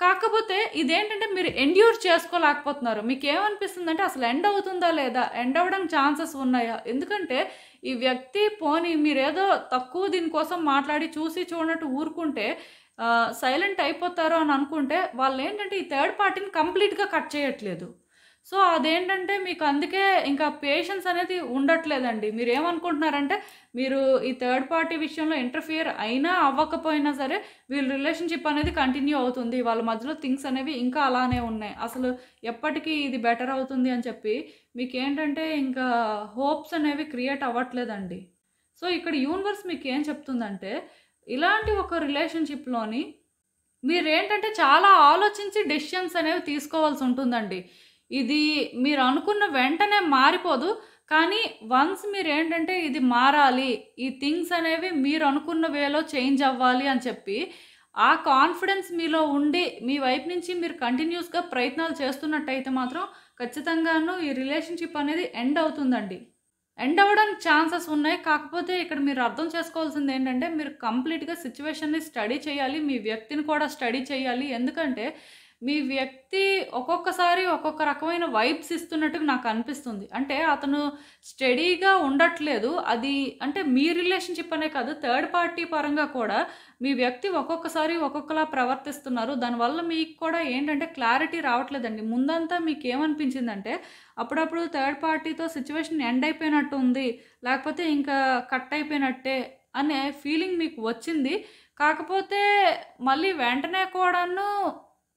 కాకపోతే ఇదేంటంటే మీరు ఎండ్యూర్ చేసుకోలేకపోతున్నారు. మీకేమనిపిస్తుందంటే అసలు ఎండ్ అవుతుందా లేదా? ఎండ్ అవ్వడానికి ఛాన్సెస్ ఉన్నాయా? ఎందుకంటే ఈ వ్యక్తి పోనీ మీరేదో తక్కువ దీనికోసం మాట్లాడి చూసి చూడనట్టు ఊరుకుంటే సైలెంట్ అయిపోతారు అని అనుకుంటే వాళ్ళేంటంటే ఈ థర్డ్ పార్టీని కంప్లీట్‌గా కట్ చేయట్లేదు. సో, అదేంటంటే మీకు అందుకే ఇంకా పేషెన్స్ అనేది ఉండట్లేదండి. మీరేమనుకుంటున్నారంటే మీరు ఈ థర్డ్ పార్టీ విషయంలో ఇంటర్ఫియర్ అయినా అవ్వకపోయినా సరే వీళ్ళ రిలేషన్‌షిప్ అనేది కంటిన్యూ అవుతుంది. వాళ్ళ మధ్యలో థింగ్స్ అనేవి ఇంకా అలానే ఉన్నాయి. అసలు ఎప్పటికి ఇది బెటర్ అవుతుంది అని చెప్పి మీకేంటంటే ఇంకా హోప్స్ అనేవి క్రియేట్ అవ్వట్లేదండి. సో, ఇక్కడ యూనివర్స్ మీకేం చెప్తుందంటే ఇలాంటి ఒక రిలేషన్‌షిప్‌లోని మీరేంటంటే చాలా ఆలోచించి డెసిషన్స్ అనేవి తీసుకోవాల్సి ఉంటుందండి. ఇది మీరు అనుకున్న వెంటనే మారిపోదు. కానీ వన్స్ మీరేంటంటే ఇది మారాలి. ఈ థింగ్స్ అనేవి మీరు అనుకున్న వేలో చేంజ్ అవ్వాలి అని చెప్పి ఆ కాన్ఫిడెన్స్ మీలో ఉండి మీ వైపు నుంచి మీరు కంటిన్యూస్‌గా ప్రయత్నాలు చేస్తున్నట్టయితే మాత్రం ఖచ్చితంగాను ఈ రిలేషన్‌షిప్ అనేది ఎండ్ అవుతుందండి. ఎండ్ అవ్వడానికి ఛాన్సెస్ ఉన్నాయి. కాకపోతే ఇక్కడ మీరు అర్థం చేసుకోవాల్సింది ఏంటంటే, మీరు కంప్లీట్‌గా సిట్యుయేషన్‌ని స్టడీ చేయాలి. మీ వ్యక్తిని కూడా స్టడీ చేయాలి. ఎందుకంటే, మీ వ్యక్తి ఒక్కొక్కసారి ఒక్కొక్క రకమైన వైబ్స్ ఇస్తున్నట్టుగా నాకు అనిపిస్తుంది. అంటే అతను స్టడీగా ఉండట్లేదు. అది అంటే మీ రిలేషన్‌షిప్ అనే కాదు, థర్డ్ పార్టీ పరంగా కూడా మీ వ్యక్తి ఒక్కొక్కసారి ఒక్కొక్కలా ప్రవర్తిస్తున్నారు. దానివల్ల మీకు కూడా ఏంటంటే క్లారిటీ రావట్లేదండి. ముందంతా మీకేమనిపించిందంటే అప్పుడప్పుడు థర్డ్ పార్టీతో సిట్యుయేషన్ ఎండ్ అయిపోయినట్టు ఉంది. లేకపోతే ఇంకా కట్ అయిపోయినట్టే అనే ఫీలింగ్ మీకు వచ్చింది. కాకపోతే మళ్ళీ వెంటనే కూడాను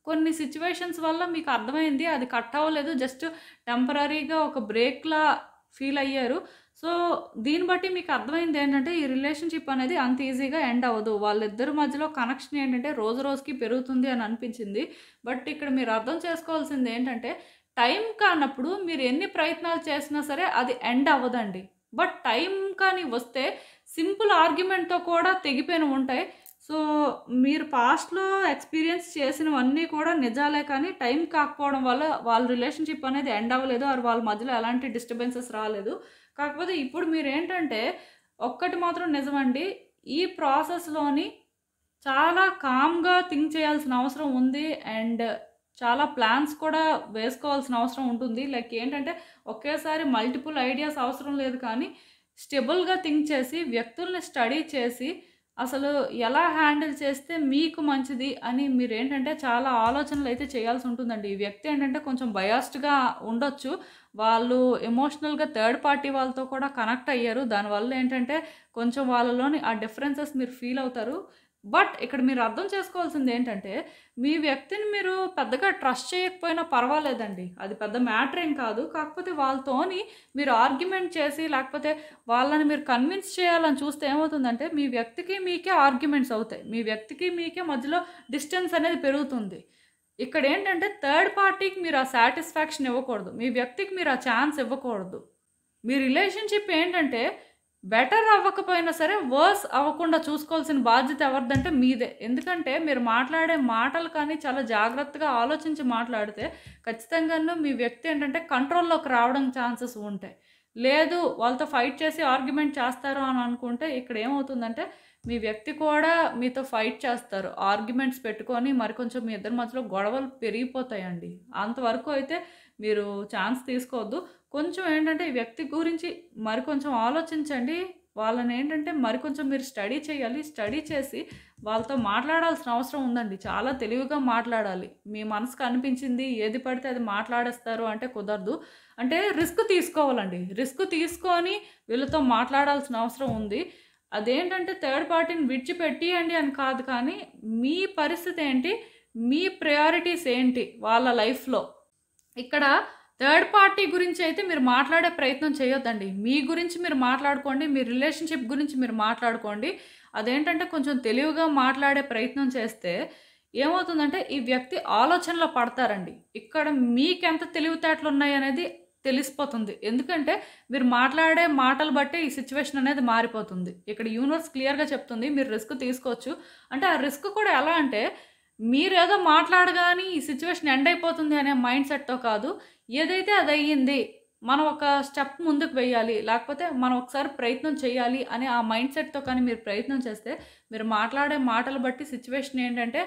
కొన్ని సిచ్యువేషన్స్ వల్ల మీకు అర్థమైంది అది కట్ అవ్వలేదు, జస్ట్ టెంపరరీగా ఒక బ్రేక్లా ఫీల్ అయ్యారు. సో దీన్ని బట్టి మీకు అర్థమైంది ఏంటంటే ఈ రిలేషన్షిప్ అనేది అంత ఈజీగా ఎండ్ అవ్వదు. వాళ్ళిద్దరి మధ్యలో కనెక్షన్ ఏంటంటే రోజు రోజుకి పెరుగుతుంది అని అనిపించింది. బట్ ఇక్కడ మీరు అర్థం చేసుకోవాల్సింది ఏంటంటే టైం కానప్పుడు మీరు ఎన్ని ప్రయత్నాలు చేసినా సరే అది ఎండ్ అవ్వదండి. బట్ టైం కానీ వస్తే సింపుల్ ఆర్గ్యుమెంట్తో కూడా తెగిపోయినవి ఉంటాయి. సో మీరు పాస్ట్లో ఎక్స్పీరియన్స్ చేసినవన్నీ కూడా నిజాలే, కానీ టైం కాకపోవడం వల్ల వాళ్ళ రిలేషన్షిప్ అనేది ఎండ్ అవ్వలేదు, అది వాళ్ళ మధ్యలో ఎలాంటి డిస్టర్బెన్సెస్ రాలేదు. కాకపోతే ఇప్పుడు మీరు ఏంటంటే ఒక్కటి మాత్రం నిజమండి, ఈ ప్రాసెస్లోని చాలా కామ్గా థింక్ చేయాల్సిన అవసరం ఉంది అండ్ చాలా ప్లాన్స్ కూడా వేసుకోవాల్సిన అవసరం ఉంటుంది. లైక్ ఏంటంటే ఒకేసారి మల్టిపుల్ ఐడియాస్ అవసరం లేదు, కానీ స్టెబుల్గా థింక్ చేసి వ్యక్తుల్ని స్టడీ చేసి అసలు ఎలా హ్యాండిల్ చేస్తే మీకు మంచిది అని మీరు ఏంటంటే చాలా ఆలోచనలు అయితే చేయాల్సి ఉంటుందండి. ఈ వ్యక్తి ఏంటంటే కొంచెం బయాస్డ్గా ఉండొచ్చు, వాళ్ళు ఎమోషనల్గా థర్డ్ పార్టీ వాళ్ళతో కూడా కనెక్ట్ అయ్యారు, దానివల్ల ఏంటంటే కొంచెం వాళ్ళలోని ఆ డిఫరెన్సెస్ మీరు ఫీల్ అవుతారు. బట్ ఇక్కడ మీరు అర్థం చేసుకోవాల్సింది ఏంటంటే మీ వ్యక్తిని మీరు పెద్దగా ట్రస్ట్ చేయకపోయినా పర్వాలేదండి, అది పెద్ద మ్యాటర్ ఏం కాదు. కాకపోతే వాళ్ళతోని మీరు ఆర్గ్యుమెంట్ చేసి లేకపోతే వాళ్ళని మీరు కన్విన్స్ చేయాలని చూస్తే ఏమవుతుందంటే మీ వ్యక్తికి మీకే ఆర్గ్యుమెంట్స్ అవుతాయి, మీ వ్యక్తికి మీకే మధ్యలో డిస్టెన్స్ అనేది పెరుగుతుంది. ఇక్కడ ఏంటంటే థర్డ్ పార్టీకి మీరు ఆ సాటిస్ఫాక్షన్ ఇవ్వకూడదు, మీ వ్యక్తికి మీరు ఆ ఛాన్స్ ఇవ్వకూడదు. మీ రిలేషన్షిప్ ఏంటంటే బెటర్ అవ్వకపోయినా సరే వర్స్ అవ్వకుండా చూసుకోవాల్సిన బాధ్యత ఎవరిదంటే మీదే. ఎందుకంటే మీరు మాట్లాడే మాటలు కానీ చాలా జాగ్రత్తగా ఆలోచించి మాట్లాడితే ఖచ్చితంగాను మీ వ్యక్తి ఏంటంటే కంట్రోల్లోకి రావడం ఛాన్సెస్ ఉంటాయి. లేదు వాళ్ళతో ఫైట్ చేసి ఆర్గ్యుమెంట్ చేస్తారు అని అనుకుంటే ఇక్కడ ఏమవుతుందంటే మీ వ్యక్తి కూడా మీతో ఫైట్ చేస్తారు, ఆర్గ్యుమెంట్స్ పెట్టుకొని కొంచెం మీ ఇద్దరి మధ్యలో గొడవలు పెరిగిపోతాయండి. అంతవరకు అయితే మీరు ఛాన్స్ తీసుకోవద్దు. కొంచెం ఏంటంటే ఈ వ్యక్తి గురించి కొంచెం ఆలోచించండి, వాళ్ళని ఏంటంటే కొంచెం మీరు స్టడీ చేయాలి. స్టడీ చేసి వాళ్ళతో మాట్లాడాల్సిన అవసరం ఉందండి, చాలా తెలివిగా మాట్లాడాలి. మీ మనసుకు అనిపించింది ఏది పడితే అది మాట్లాడేస్తారు అంటే కుదరదు. అంటే రిస్క్ తీసుకోవాలండి, రిస్క్ తీసుకొని వీళ్ళతో మాట్లాడాల్సిన అవసరం ఉంది. అదేంటంటే థర్డ్ పార్టీని విడిచిపెట్టియండి అని కాదు, కానీ మీ పరిస్థితి ఏంటి, మీ ప్రయారిటీస్ ఏంటి వాళ్ళ లైఫ్లో. ఇక్కడ థర్డ్ పార్టీ గురించి అయితే మీరు మాట్లాడే ప్రయత్నం చేయొద్దండి, మీ గురించి మీరు మాట్లాడుకోండి, మీ రిలేషన్షిప్ గురించి మీరు మాట్లాడుకోండి. అదేంటంటే కొంచెం తెలివిగా మాట్లాడే ప్రయత్నం చేస్తే ఏమవుతుందంటే ఈ వ్యక్తి ఆలోచనలో పడతారండి. ఇక్కడ మీకెంత తెలివితేటలు ఉన్నాయి అనేది తెలిసిపోతుంది, ఎందుకంటే మీరు మాట్లాడే మాటలు బట్టి ఈ సిచ్యువేషన్ అనేది మారిపోతుంది. ఇక్కడ యూనివర్స్ క్లియర్గా చెప్తుంది మీరు రిస్క్ తీసుకోవచ్చు. అంటే ఆ రిస్క్ కూడా ఎలా అంటే మీరేదో మాట్లాడగానే ఈ సిచ్యువేషన్ ఎండ్ అయిపోతుంది అనే మైండ్ సెట్తో కాదు, ఏదైతే అది అయ్యింది మనం ఒక స్టెప్ ముందుకు వెయ్యాలి, లేకపోతే మనం ఒకసారి ప్రయత్నం చేయాలి అనే ఆ మైండ్ సెట్తో కానీ మీరు ప్రయత్నం చేస్తే మీరు మాట్లాడే మాటలు బట్టి సిచ్యువేషన్ ఏంటంటే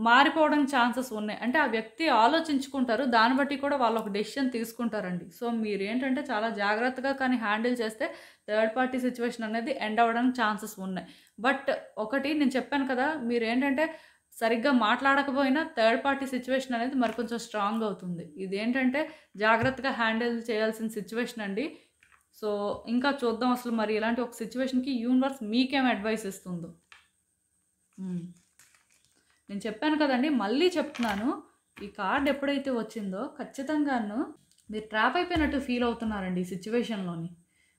మారిపోవడం ఛాన్సెస్ ఉన్నాయి. అంటే ఆ వ్యక్తి ఆలోచించుకుంటారు, దాన్ని బట్టి కూడా వాళ్ళు ఒక డెసిషన్ తీసుకుంటారండి. సో మీరు ఏంటంటే చాలా జాగ్రత్తగా కానీ హ్యాండిల్ చేస్తే థర్డ్ పార్టీ సిచ్యువేషన్ అనేది ఎండ్ అవ్వడానికి ఛాన్సెస్ ఉన్నాయి. బట్ ఒకటి నేను చెప్పాను కదా, మీరు ఏంటంటే సరిగ్గా మాట్లాడకపోయినా థర్డ్ పార్టీ సిచ్యువేషన్ అనేది కొంచెం స్ట్రాంగ్ అవుతుంది. ఇదేంటంటే జాగ్రత్తగా హ్యాండిల్ చేయాల్సిన సిచ్యువేషన్ అండి. సో ఇంకా చూద్దాం అసలు ఇలాంటి ఒక సిచ్యువేషన్కి యూనివర్స్ మీకేం అడ్వైస్ ఇస్తుందో. నేను చెప్పాను కదండి, మళ్ళీ చెప్తున్నాను, ఈ కార్డ్ ఎప్పుడైతే వచ్చిందో ఖచ్చితంగాను మీరు ట్రాప్ అయిపోయినట్టు ఫీల్ అవుతున్నారండి ఈ సిచ్యువేషన్లోని.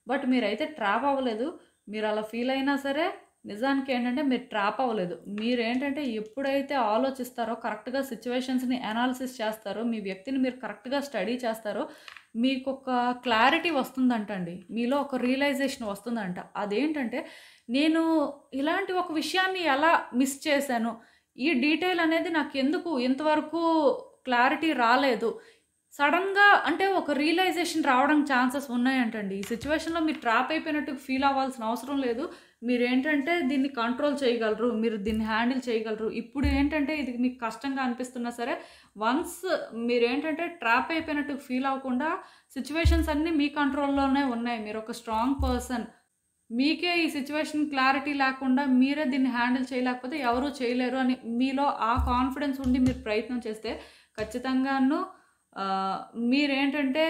బట్ మీరైతే ట్రాప్ అవ్వలేదు. మీరు అలా ఫీల్ అయినా సరే నిజానికి ఏంటంటే మీరు ట్రాప్ అవ్వలేదు. మీరేంటంటే ఎప్పుడైతే ఆలోచిస్తారో, కరెక్ట్గా సిచ్యువేషన్స్ని అనాలిసిస్ చేస్తారో, మీ వ్యక్తిని మీరు కరెక్ట్గా స్టడీ చేస్తారో మీకు ఒక క్లారిటీ వస్తుందంటండి, మీలో ఒక రియలైజేషన్ వస్తుందంట. అదేంటంటే నేను ఇలాంటి ఒక విషయాన్ని ఎలా మిస్ చేశాను, ఈ డీటెయిల్ అనేది నాకు ఎందుకు ఇంతవరకు క్లారిటీ రాలేదు, సడన్గా అంటే ఒక రియలైజేషన్ రావడం ఛాన్సెస్ ఉన్నాయంటండి. ఈ సిచ్యువేషన్లో మీరు ట్రాప్ అయిపోయినట్టు ఫీల్ అవ్వాల్సిన అవసరం లేదు. మీరేంటంటే దీన్ని కంట్రోల్ చేయగలరు, మీరు దీన్ని హ్యాండిల్ చేయగలరు. ఇప్పుడు ఏంటంటే ఇది మీకు కష్టంగా అనిపిస్తున్నా సరే వన్స్ మీరేంటంటే ట్రాప్ అయిపోయినట్టు ఫీల్ అవ్వకుండా సిచ్యువేషన్స్ అన్నీ మీ కంట్రోల్లోనే ఉన్నాయి. మీరు ఒక స్ట్రాంగ్ పర్సన్, మీకే ఈ సిచ్యువేషన్ క్లారిటీ లేకుండా మీరే దీన్ని హ్యాండిల్ చేయలేకపోతే ఎవరూ చేయలేరు అని మీలో ఆ కాన్ఫిడెన్స్ ఉండి మీరు ప్రయత్నం చేస్తే ఖచ్చితంగాను మీరేంటంటే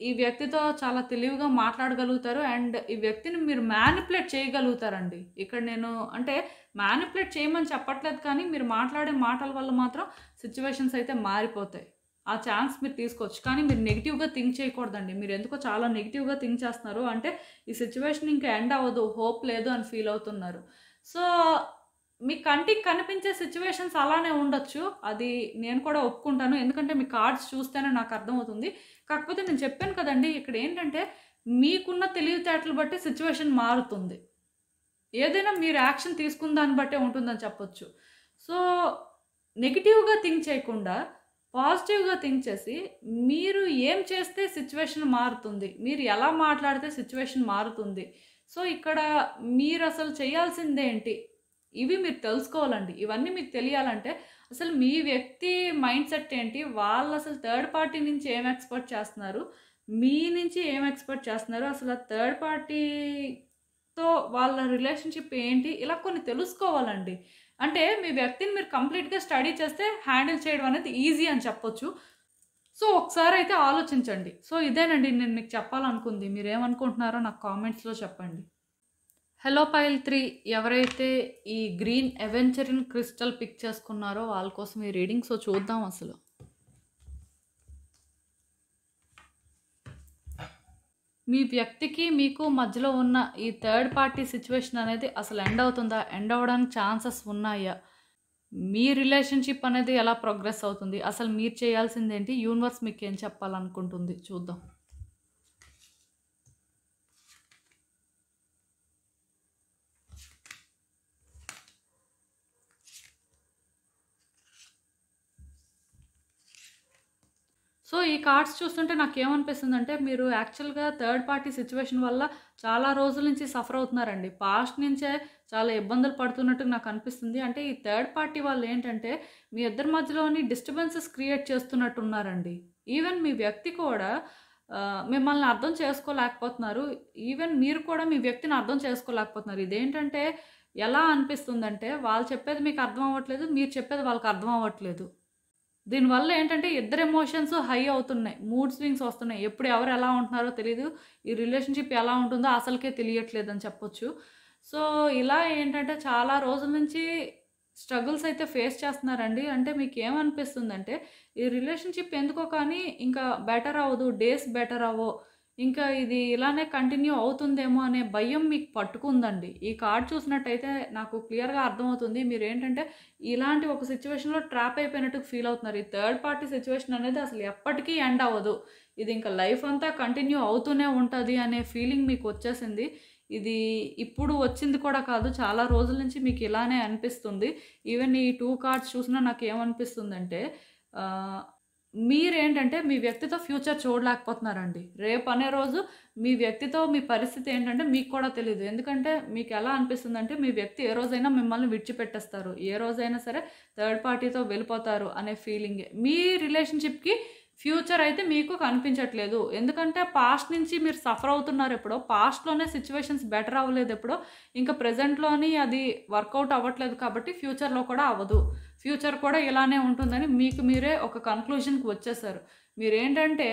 ఈ వ్యక్తితో చాలా తెలివిగా మాట్లాడగలుగుతారు అండ్ ఈ వ్యక్తిని మీరు మ్యానిపులేట్ చేయగలుగుతారండి. ఇక్కడ నేను అంటే మ్యానిపులేట్ చేయమని చెప్పట్లేదు, కానీ మీరు మాట్లాడే మాటల వల్ల మాత్రం సిచ్యువేషన్స్ అయితే మారిపోతాయి. ఆ ఛాన్స్ మీరు తీసుకోవచ్చు, కానీ మీరు నెగిటివ్గా థింక్ చేయకూడదండి. మీరు ఎందుకో చాలా నెగిటివ్గా థింక్ చేస్తున్నారు. అంటే ఈ సిచ్యువేషన్ ఇంకా ఎండ్ అవ్వదు, హోప్ లేదు అని ఫీల్ అవుతున్నారు. సో మీ కంటికి కనిపించే సిచ్యువేషన్స్ అలానే ఉండొచ్చు, అది నేను కూడా ఒప్పుకుంటాను. ఎందుకంటే మీ కార్డ్స్ చూస్తేనే నాకు అర్థమవుతుంది. కాకపోతే నేను చెప్పాను కదండి, ఇక్కడ ఏంటంటే మీకున్న తెలివితేటలు బట్టి సిచ్యువేషన్ మారుతుంది. ఏదైనా మీరు యాక్షన్ తీసుకున్న దాన్ని బట్టే ఉంటుందని చెప్పొచ్చు. సో నెగిటివ్గా థింక్ చేయకుండా పాజిటివ్గా థింక్ చేసి మీరు ఏం చేస్తే సిచ్యువేషన్ మారుతుంది, మీరు ఎలా మాట్లాడితే సిచ్యువేషన్ మారుతుంది. సో ఇక్కడ మీరు అసలు చేయాల్సిందేంటి, ఇవి మీరు తెలుసుకోవాలండి. ఇవన్నీ మీకు తెలియాలంటే అసలు మీ వ్యక్తి మైండ్ సెట్ ఏంటి, వాళ్ళు అసలు థర్డ్ పార్టీ నుంచి ఏం ఎక్స్పెక్ట్ చేస్తున్నారు, మీ నుంచి ఏం ఎక్స్పెక్ట్ చేస్తున్నారు, అసలు ఆ థర్డ్ పార్టీతో వాళ్ళ రిలేషన్షిప్ ఏంటి, ఇలా కొన్ని తెలుసుకోవాలండి. అంటే మీ వ్యక్తిని మీరు కంప్లీట్గా స్టడీ చేస్తే హ్యాండిల్ చేయడం అనేది ఈజీ అని చెప్పొచ్చు. సో ఒకసారి అయితే ఆలోచించండి. సో ఇదేనండి నేను మీకు చెప్పాలనుకుంది. మీరు ఏమనుకుంటున్నారో నాకు కామెంట్స్లో చెప్పండి. హలో పైల్ 3 ఎవరైతే ఈ గ్రీన్ అవెంచరిన్ క్రిస్టల్ పిక్ చేసుకున్నారో వాళ్ళ కోసం ఈ రీడింగ్. సో చూద్దాం అసలు మీ వ్యక్తికి మీకు మధ్యలో ఉన్న ఈ థర్డ్ పార్టీ సిచ్యువేషన్ అనేది అసలు ఎండ్ అవుతుందా, ఎండ్ అవ్వడానికి ఛాన్సెస్ ఉన్నాయా, మీ రిలేషన్షిప్ అనేది ఎలా ప్రోగ్రెస్ అవుతుంది, అసలు మీరు చేయాల్సిందేంటి, యూనివర్స్ మీకు ఏం చెప్పాలనుకుంటుంది చూద్దాం. సో ఈ కార్డ్స్ చూస్తుంటే నాకేమనిపిస్తుందంటే మీరు యాక్చువల్గా థర్డ్ పార్టీ సిచ్యువేషన్ వల్ల చాలా రోజుల నుంచి సఫర్ అవుతున్నారండి. పాస్ట్ నుంచే చాలా ఇబ్బందులు పడుతున్నట్టు నాకు అనిపిస్తుంది. అంటే ఈ థర్డ్ పార్టీ వాళ్ళు ఏంటంటే మీ ఇద్దరి మధ్యలోని డిస్టర్బెన్సెస్ క్రియేట్ చేస్తున్నట్టు ఉన్నారండి. ఈవెన్ మీ వ్యక్తి కూడా మిమ్మల్ని అర్థం చేసుకోలేకపోతున్నారు. ఈవెన్ మీరు కూడా మీ వ్యక్తిని అర్థం చేసుకోలేకపోతున్నారు. ఇదేంటంటే ఎలా అనిపిస్తుందంటే వాళ్ళు చెప్పేది మీకు అర్థం అవ్వట్లేదు, మీరు చెప్పేది వాళ్ళకి అర్థం అవ్వట్లేదు. దీనివల్ల ఏంటంటే ఇద్దరు ఎమోషన్స్ హై అవుతున్నాయి, మూడ్ స్వింగ్స్ వస్తున్నాయి. ఎప్పుడు ఎవరు ఎలా ఉంటున్నారో తెలియదు, ఈ రిలేషన్షిప్ ఎలా ఉంటుందో అసలుకే తెలియట్లేదు అని చెప్పొచ్చు. సో ఇలా ఏంటంటే చాలా రోజుల నుంచి స్ట్రగుల్స్ అయితే ఫేస్ చేస్తున్నారండి. అంటే మీకు ఏమనిపిస్తుందంటే ఈ రిలేషన్షిప్ ఎందుకో కానీ ఇంకా బెటర్ అవ్వదు, డేస్ బెటర్ అవ్వో, ఇంకా ఇది ఇలానే కంటిన్యూ అవుతుందేమో అనే భయం మీకు పట్టుకుందండి. ఈ కార్డ్ చూసినట్టయితే నాకు క్లియర్గా అర్థమవుతుంది మీరు ఏంటంటే ఇలాంటి ఒక సిచ్యువేషన్లో ట్రాప్ అయిపోయినట్టు ఫీల్ అవుతున్నారు. ఈ థర్డ్ పార్టీ సిచ్యువేషన్ అనేది అసలు ఎప్పటికీ ఎండ్ అవ్వదు, ఇది ఇంకా లైఫ్ అంతా కంటిన్యూ అవుతూనే ఉంటుంది అనే ఫీలింగ్ మీకు వచ్చేసింది. ఇది ఇప్పుడు వచ్చింది కూడా కాదు, చాలా రోజుల నుంచి మీకు ఇలానే అనిపిస్తుంది. ఈవెన్ ఈ 2 కార్డ్స్ చూసినా నాకు ఏమనిపిస్తుందంటే మీరేంటంటే మీ వ్యక్తితో ఫ్యూచర్ చూడలేకపోతున్నారండి. రేపు అనే రోజు మీ వ్యక్తితో మీ పరిస్థితి ఏంటంటే మీకు కూడా తెలియదు. ఎందుకంటే మీకు ఎలా అనిపిస్తుందంటే మీ వ్యక్తి ఏ రోజైనా మిమ్మల్ని విడిచిపెట్టేస్తారు, ఏ రోజైనా సరే థర్డ్ పార్టీతో వెళ్ళిపోతారు అనే ఫీలింగే. మీ రిలేషన్షిప్కి ఫ్యూచర్ అయితే మీకు కనిపించట్లేదు. ఎందుకంటే పాస్ట్ నుంచి మీరు సఫర్ అవుతున్నారు ఎప్పుడో, పాస్ట్లోనే సిచ్యువేషన్స్ బెటర్ అవ్వలేదు ఎప్పుడో, ఇంకా ప్రజెంట్లోని అది వర్కౌట్ అవ్వట్లేదు కాబట్టి ఫ్యూచర్లో కూడా అవ్వదు, ఫ్యూచర్ కూడా ఇలానే ఉంటుందని మీకు మీరే ఒక కన్క్లూజన్కి వచ్చేసారు. మీరేంటంటే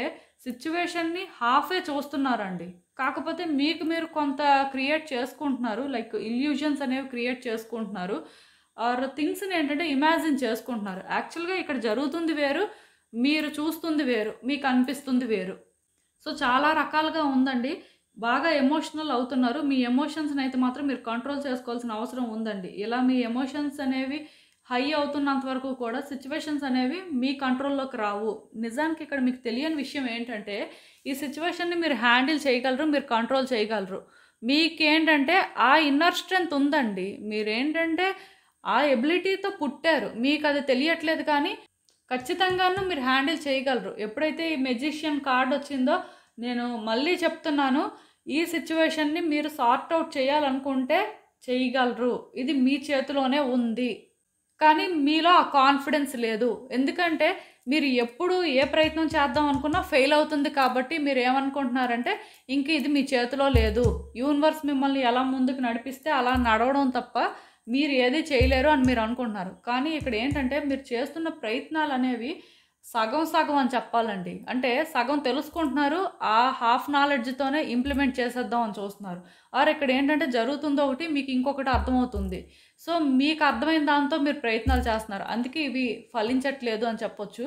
సిచ్యువేషన్ని హాఫే చూస్తున్నారండి, కాకపోతే మీకు మీరు కొంత క్రియేట్ చేసుకుంటున్నారు, లైక్ ఇల్యూజన్స్ అనేవి క్రియేట్ చేసుకుంటున్నారు, ఆర్ థింగ్స్ని ఏంటంటే ఇమాజిన్ చేసుకుంటున్నారు. యాక్చువల్గా ఇక్కడ జరుగుతుంది వేరు, మీరు చూస్తుంది వేరు, మీకు అనిపిస్తుంది వేరు. సో చాలా రకాలుగా ఉందండి. బాగా ఎమోషనల్ అవుతున్నారు. మీ ఎమోషన్స్ని అయితే మాత్రం మీరు కంట్రోల్ చేసుకోవాల్సిన అవసరం ఉందండి. ఇలా మీ ఎమోషన్స్ అనేవి హై అవుతున్నంత వరకు కూడా సిచ్యువేషన్స్ అనేవి మీ కంట్రోల్లోకి రావు. నిజానికి ఇక్కడ మీకు తెలియని విషయం ఏంటంటే ఈ సిచ్యువేషన్ని మీరు హ్యాండిల్ చేయగలరు, మీరు కంట్రోల్ చేయగలరు. మీకేంటంటే ఆ ఇన్నర్ స్ట్రెంగ్త్ ఉందండి. మీరేంటంటే ఆ ఎబిలిటీతో పుట్టారు, మీకు అది తెలియట్లేదు, కానీ ఖచ్చితంగాను మీరు హ్యాండిల్ చేయగలరు. ఎప్పుడైతే ఈ మెజిషియన్ కార్డ్ వచ్చిందో నేను మళ్ళీ చెప్తున్నాను, ఈ సిచ్యువేషన్ని మీరు సార్ట్ అవుట్ చేయాలనుకుంటే చేయగలరు, ఇది మీ చేతిలోనే ఉంది. కానీ మీలో ఆ కాన్ఫిడెన్స్ లేదు. ఎందుకంటే మీరు ఎప్పుడు ఏ ప్రయత్నం చేద్దాం అనుకున్నా ఫెయిల్ అవుతుంది కాబట్టి మీరు ఏమనుకుంటున్నారంటే ఇంక ఇది మీ చేతిలో లేదు, యూనివర్స్ మిమ్మల్ని ఎలా ముందుకు నడిపిస్తే అలా నడవడం తప్ప మీరు ఏది చేయలేరు అని మీరు అనుకుంటున్నారు. కానీ ఇక్కడ ఏంటంటే మీరు చేస్తున్న ప్రయత్నాలు అనేవి సగం సగం అని చెప్పాలండి. అంటే సగం తెలుసుకుంటున్నారు. ఆ హాఫ్ నాలెడ్జ్‌తోనే ఇంప్లిమెంట్ చేసేద్దాం అని చూస్తున్నారు. ఆర్ ఇక్కడ ఏంటంటే జరుగుతుంది ఒకటి, మీకు ఇంకొకటి అర్థమవుతుంది. సో, మీకు అర్థమైన దాంతో మీరు ప్రయత్నాలు చేస్తున్నారు. అందుకే ఇవి ఫలించట్లేదు అని చెప్పొచ్చు.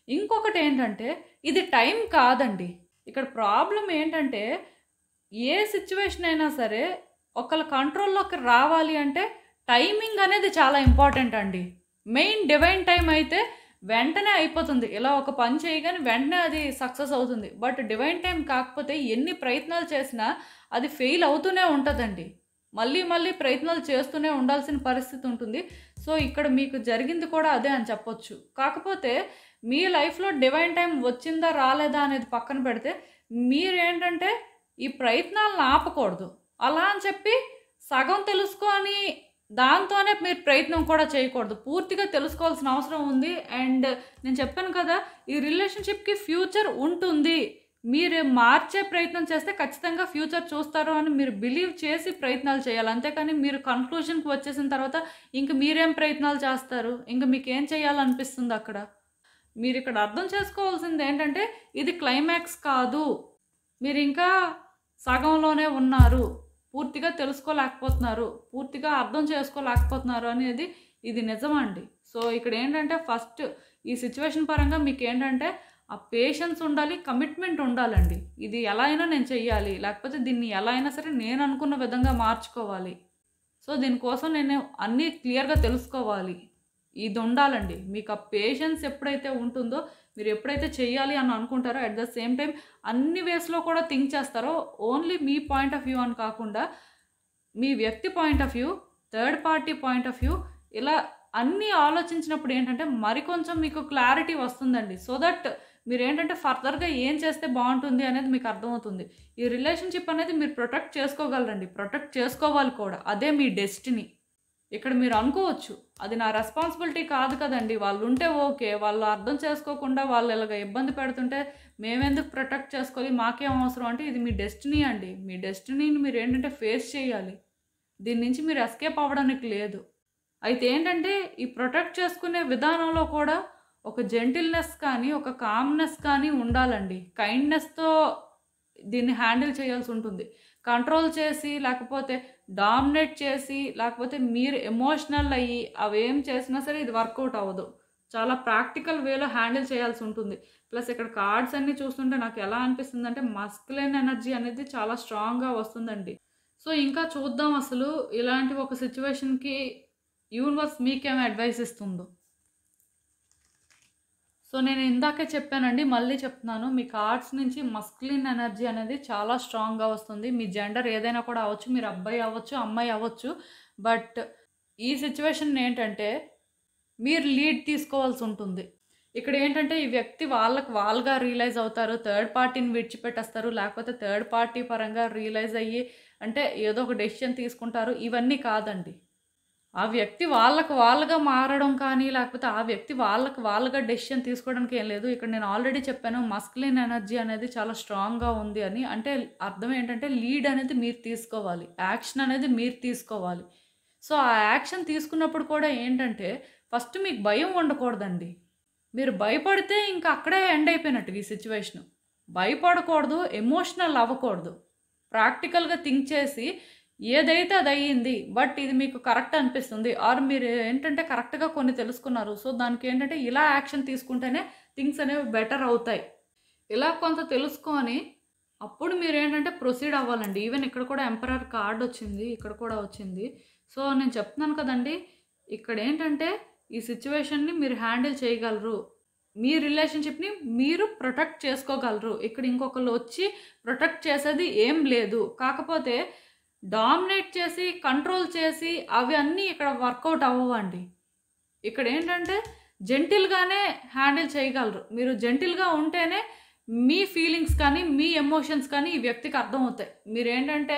ఇంకొకటి ఏంటంటే ఇది టైం కాదండి. ఇక్కడ ప్రాబ్లమ్ ఏంటంటే ఏ సిట్యుయేషన్ అయినా సరే ఒకళ్ళ కంట్రోల్‌లోకి రావాలి అంటే టైమింగ్ అనేది చాలా ఇంపార్టెంట్ అండి. మెయిన్ డివైన్ టైమ్ అయితే వెంటనే అయిపోతుంది. ఇలా ఒక పని చేయగానే వెంటనే అది సక్సెస్ అవుతుంది. బట్ డివైన్ టైం కాకపోతే ఎన్ని ప్రయత్నాలు చేసినా అది ఫెయిల్ అవుతూనే ఉంటదండి. మళ్ళీ మళ్ళీ ప్రయత్నాలు చేస్తూనే ఉండాల్సిన పరిస్థితి ఉంటుంది. సో, ఇక్కడ మీకు జరిగింది కూడా అదే అని చెప్పొచ్చు. కాకపోతే మీ లైఫ్‌లో డివైన్ టైం వచ్చిందా రాలేదా అనేది పక్కన పెడితే మీరేంటంటే ఈ ప్రయత్నాలను ఆపకూడదు. అలా అని చెప్పి సగం తెలుసుకొని దాంతోనే మీరు ప్రయత్నం కూడా చేయకూడదు. పూర్తిగా తెలుసుకోవాల్సిన అవసరం ఉంది. అండ్ నేను చెప్పాను కదా, ఈ రిలేషన్‌షిప్‌కి ఫ్యూచర్ ఉంటుంది. మీరు మార్చే ప్రయత్నం చేస్తే ఖచ్చితంగా ఫ్యూచర్ చూస్తారు అని మీరు బిలీవ్ చేసి ప్రయత్నాలు చేయాలి. అంతేకాని మీరు కన్క్లూజన్‌కి వచ్చేసిన తర్వాత ఇంక మీరేం ప్రయత్నాలు చేస్తారు? ఇంక మీకేం చేయాలనిపిస్తుంది అక్కడ? మీరిక్కడ అర్థం చేసుకోవాల్సింది ఏంటంటే ఇది క్లైమాక్స్ కాదు. మీరింకా సగంలోనే ఉన్నారు. పూర్తిగా తెలుసుకోలేకపోతున్నారు. పూర్తిగా అర్థం చేసుకోలేకపోతున్నారు అనేది ఇది నిజమండి. సో, ఇక్కడ ఏంటంటే ఫస్ట్ ఈ సిట్యుయేషన్ పరంగా మీకేంటంటే ఆ పేషెన్స్ ఉండాలి, కమిట్మెంట్ ఉండాలండి. ఇది ఎలా అయినా నేను చెయ్యాలి. లేకపోతే దీన్ని ఎలా అయినా సరే నేను అనుకున్న విధంగా మార్చుకోవాలి. సో, దీనికోసం నేను అన్నీ క్లియర్‌గా తెలుసుకోవాలి. ఇది ఉండాలండి. మీకు ఆ పేషెన్స్ ఎప్పుడైతే ఉంటుందో, మీరు ఎప్పుడైతే చెయ్యాలి అని అనుకుంటారో అట్ ద సేమ్ టైం అన్ని వేస్‌లో కూడా థింక్ చేస్తారో, only me point of view అని కాకుండా మీ వ్యక్తి point of view, third party point of view ఇలా అన్నీ ఆలోచించినప్పుడు ఏంటంటే మరికొంచెం మీకు క్లారిటీ వస్తుందండి. సో దట్ మీరేంటంటే ఫర్దర్‌గా ఏం చేస్తే బావుంటుంది అనేది మీకు అర్థమవుతుంది. ఈ రిలేషన్‌షిప్ అనేది మీరు ప్రొటెక్ట్ చేసుకోగలరండి. ప్రొటెక్ట్ చేసుకోవాలి కూడా. అదే మీ డెస్టినీ. ఇక్కడ మీరు అనుకోవచ్చు, అది నా రెస్పాన్సిబిలిటీ కాదు కదండీ! వాళ్ళుంటే ఓకే. వాళ్ళు అర్థం చేసుకోకుండా వాళ్ళు ఇలాగ ఇబ్బంది పెడుతుంటే మేమెందుకు ప్రొటెక్ట్ చేసుకోవాలి? మాకేం అవసరం అంటే ఇది మీ డెస్టినీ అండి. మీ డెస్టినీని మీరేంటంటే ఫేస్ చేయాలి. దీని నుంచి మీరు ఎస్కేప్ అవ్వడానికి లేదు. అయితే ఏంటంటే ఈ ప్రొటెక్ట్ చేసుకునే విధానంలో కూడా ఒక జెంటిల్‌నెస్ కానీ, ఒక కామ్‌నెస్ కానీ ఉండాలండి. కైండ్‌నెస్‌తో దీన్ని హ్యాండిల్ చేయాల్సి ఉంటుంది. కంట్రోల్ చేసి, లేకపోతే డామినేట్ చేసి, లేకపోతే మీరు ఎమోషనల్ అయ్యి అవేం చేసినా సరే ఇది వర్కౌట్ అవ్వదు. చాలా ప్రాక్టికల్ వేలో హ్యాండిల్ చేయాల్సి ఉంటుంది. ప్లస్ ఇక్కడ కార్డ్స్ అన్నీ చూస్తుంటే నాకు ఎలా అనిపిస్తుందంటే మస్కులిన్ ఎనర్జీ అనేది చాలా స్ట్రాంగ్‌గా వస్తుందండి. సో, ఇంకా చూద్దాం అసలు ఇలాంటి ఒక సిట్యుయేషన్‌కి యూనివర్స్ మీకేం అడ్వైస్ ఇస్తుందో. సో, నేను ఇందాకే చెప్పానండి. మళ్ళీ చెప్తున్నాను. మీ కార్డ్స్ నుంచి మస్కులిన్ ఎనర్జీ అనేది చాలా స్ట్రాంగ్‌గా వస్తుంది. మీ జెండర్ ఏదైనా కూడా అవ్వచ్చు. మీరు అబ్బాయి అవ్వచ్చు, అమ్మాయి అవ్వచ్చు. బట్ ఈ సిట్యుయేషన్ ఏంటంటే మీరు లీడ్ తీసుకోవాల్సి ఉంటుంది. ఇక్కడ ఏంటంటే ఈ వ్యక్తి వాళ్ళకి వాళ్ళుగా రియలైజ్ అవుతారు. థర్డ్ పార్టీని విడిచిపెట్టేస్తారు. లేకపోతే థర్డ్ పార్టీ పరంగా రియలైజ్ అయ్యి అంటే ఏదో ఒక డెసిషన్ తీసుకుంటారు. ఇవన్నీ కాదండి. ఆ వ్యక్తి వాళ్ళకి వాళ్ళుగా మారడం కానీ, లేకపోతే ఆ వ్యక్తి వాళ్ళకి వాళ్ళుగా డెసిషన్ తీసుకోవడానికి ఏం లేదు. ఇక్కడ నేను ఆల్రెడీ చెప్పాను మస్కులిన్ ఎనర్జీ అనేది చాలా స్ట్రాంగ్‌గా ఉంది అని. అంటే అర్థం ఏంటంటే లీడ్ అనేది మీరు తీసుకోవాలి. యాక్షన్ అనేది మీరు తీసుకోవాలి. సో, ఆ యాక్షన్ తీసుకున్నప్పుడు కూడా ఏంటంటే ఫస్ట్ మీకు భయం ఉండకూడదండి. మీరు భయపడితే ఇంక అక్కడే ఎండ్ అయిపోయినట్టు ఈ సిట్యుయేషను. భయపడకూడదు, ఎమోషనల్ అవ్వకూడదు. ప్రాక్టికల్‌గా థింక్ చేసి ఏదైతే అది అయ్యింది. బట్ ఇది మీకు కరెక్ట్ అనిపిస్తుంది. ఆర్ మీరు ఏంటంటే కరెక్ట్‌గా కొన్ని తెలుసుకున్నారు. సో, దానికి ఏంటంటే ఇలా యాక్షన్ తీసుకుంటేనే థింగ్స్ అనేవి బెటర్ అవుతాయి. ఇలా కొంత తెలుసుకొని అప్పుడు మీరేంటంటే ప్రొసీడ్ అవ్వాలండి. ఈవెన్ ఇక్కడ కూడా ఎంపరర్ కార్డ్ వచ్చింది. ఇక్కడ కూడా వచ్చింది. సో, నేను చెప్తున్నాను కదండీ! ఇక్కడ ఏంటంటే ఈ సిట్యుయేషన్‌ని మీరు హ్యాండిల్ చేయగలరు. మీ రిలేషన్‌షిప్‌ని మీరు ప్రొటెక్ట్ చేసుకోగలరు. ఇక్కడ ఇంకొకళ్ళు వచ్చి ప్రొటెక్ట్ చేసేది ఏం లేదు. కాకపోతే డామినేట్ చేసి, కంట్రోల్ చేసి అవి అన్నీ ఇక్కడ వర్కౌట్ అవ్వవండి. ఇక్కడ ఏంటంటే జెంటిల్‌గానే హ్యాండిల్ చేయగలరు. మీరు జెంటిల్‌గా ఉంటేనే మీ ఫీలింగ్స్ కానీ, మీ ఎమోషన్స్ కానీ ఈ వ్యక్తికి అర్థమవుతాయి. మీరేంటంటే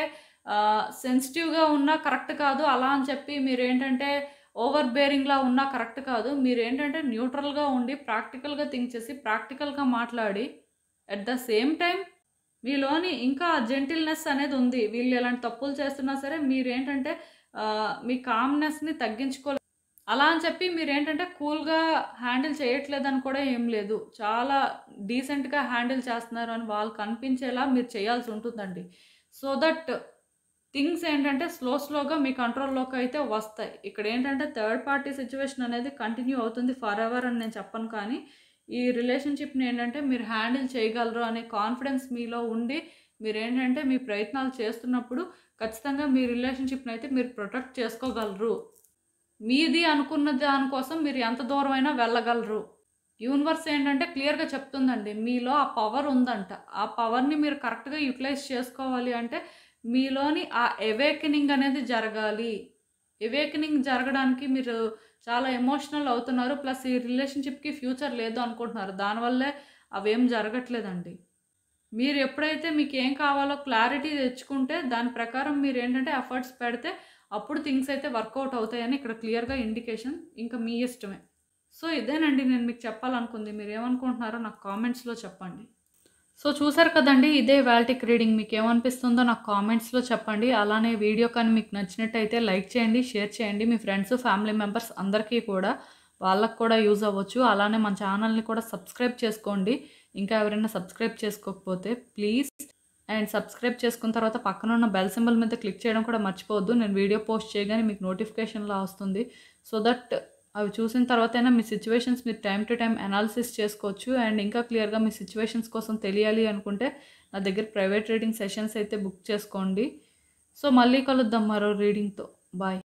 సెన్సిటివ్‌గా ఉన్నా కరెక్ట్ కాదు. అలా అని చెప్పి మీరేంటంటే ఓవర్ బేరింగ్‌లా ఉన్నా కరెక్ట్ కాదు. మీరేంటంటే న్యూట్రల్‌గా ఉండి, ప్రాక్టికల్‌గా థింక్ చేసి, ప్రాక్టికల్‌గా మాట్లాడి అట్ ద సేమ్ టైమ్ మీలోని ఇంకా జెంటిల్‌నెస్ అనేది ఉంది. వీళ్ళు ఎలాంటి తప్పులు చేస్తున్నా సరే మీరేంటంటే మీ కామ్‌నెస్‌ని తగ్గించుకోలే అలా అని చెప్పి మీరేంటంటే కూల్‌గా హ్యాండిల్ చేయట్లేదని కూడా ఏం లేదు. చాలా డీసెంట్‌గా హ్యాండిల్ చేస్తున్నారు అని వాళ్ళకి అనిపించేలా మీరు చేయాల్సి ఉంటుందండి. సో దట్ థింగ్స్ ఏంటంటే స్లోగా మీ కంట్రోల్‌లోకైతే వస్తాయి. ఇక్కడేంటంటే థర్డ్ పార్టీ సిట్యుయేషన్ అనేది కంటిన్యూ అవుతుంది ఫరెవర్ అని నేను చెప్పను కానీ, ఈ రిలేషన్‌షిప్‌ని ఏంటంటే మీరు హ్యాండిల్ చేయగలరు అనే కాన్ఫిడెన్స్ మీలో ఉండి, మీరేంటంటే మీ ప్రయత్నాలు చేస్తున్నప్పుడు ఖచ్చితంగా మీ రిలేషన్‌షిప్‌ని అయితే మీరు ప్రొటెక్ట్ చేసుకోగలరు. మీది అనుకున్న దానికోసం మీరు ఎంత దూరమైనా వెళ్ళగలరు. యూనివర్స్ ఏంటంటే క్లియర్‌గా చెప్తుందండి. మీలో ఆ పవర్ ఉందంట. ఆ పవర్‌ని మీరు కరెక్ట్‌గా యుటిలైజ్ చేసుకోవాలి అంటే, మీలోని ఆ అవేకెనింగ్ అనేది జరగాలి. అవేకెనింగ్ జరగడానికి మీరు చాలా ఎమోషనల్ అవుతున్నారు. ప్లస్ ఈ రిలేషన్‌షిప్‌కి ఫ్యూచర్ లేదు అనుకుంటున్నారు. దానివల్లే అవేం జరగట్లేదండి. మీరు ఎప్పుడైతే మీకేం కావాలో క్లారిటీ తెచ్చుకుంటే, దాని ప్రకారం మీరేంటంటే ఎఫర్ట్స్ పెడితే, అప్పుడు థింగ్స్ అయితే వర్కౌట్ అవుతాయని ఇక్కడ క్లియర్‌గా ఇండికేషన్. ఇంకా మీ ఇష్టమే. సో, ఇదేనండి నేను మీకు చెప్పాలనుకుంది. మీరేమనుకుంటున్నారో నాకు కామెంట్స్‌లో చెప్పండి. సో, చూసారు కదండీ! ఇదే ఇవాల్టికి రీడింగ్. మీకేమనిపిస్తుందో నాకు కామెంట్స్‌లో చెప్పండి. అలానే వీడియో కానీ మీకు నచ్చినట్టయితే లైక్ చేయండి, షేర్ చేయండి. మీ ఫ్రెండ్స్, ఫ్యామిలీ మెంబర్స్ అందరికీ కూడా వాళ్ళకి కూడా యూజ్ అవ్వచ్చు. అలానే మన ఛానల్‌ని కూడా సబ్స్క్రైబ్ చేసుకోండి. ఇంకా ఎవరైనా సబ్స్క్రైబ్ చేసుకోకపోతే ప్లీజ్. అండ్ సబ్స్క్రైబ్ చేసుకున్న తర్వాత పక్కన ఉన్న బెల్ సింబల్ మీద క్లిక్ చేయడం కూడా మర్చిపోవద్దు. నేను వీడియో పోస్ట్ చేయగానే మీకు నోటిఫికేషన్‌లా వస్తుంది. సో దట్ అవి చూసిన తర్వాతైనా మీ సిట్యుయేషన్స్ మీరు టైమ్ టు టైమ్ అనాలిసిస్ చేసుకోవచ్చు. అండ్ ఇంకా క్లియర్‌గా మీ సిట్యుయేషన్స్ కోసం తెలియాలి అనుకుంటే నా దగ్గర ప్రైవేట్ రీడింగ్ సెషన్స్ అయితే బుక్ చేసుకోండి. సో మళ్ళీ కలుద్దాం మరో రీడింగ్‌తో. బాయ్.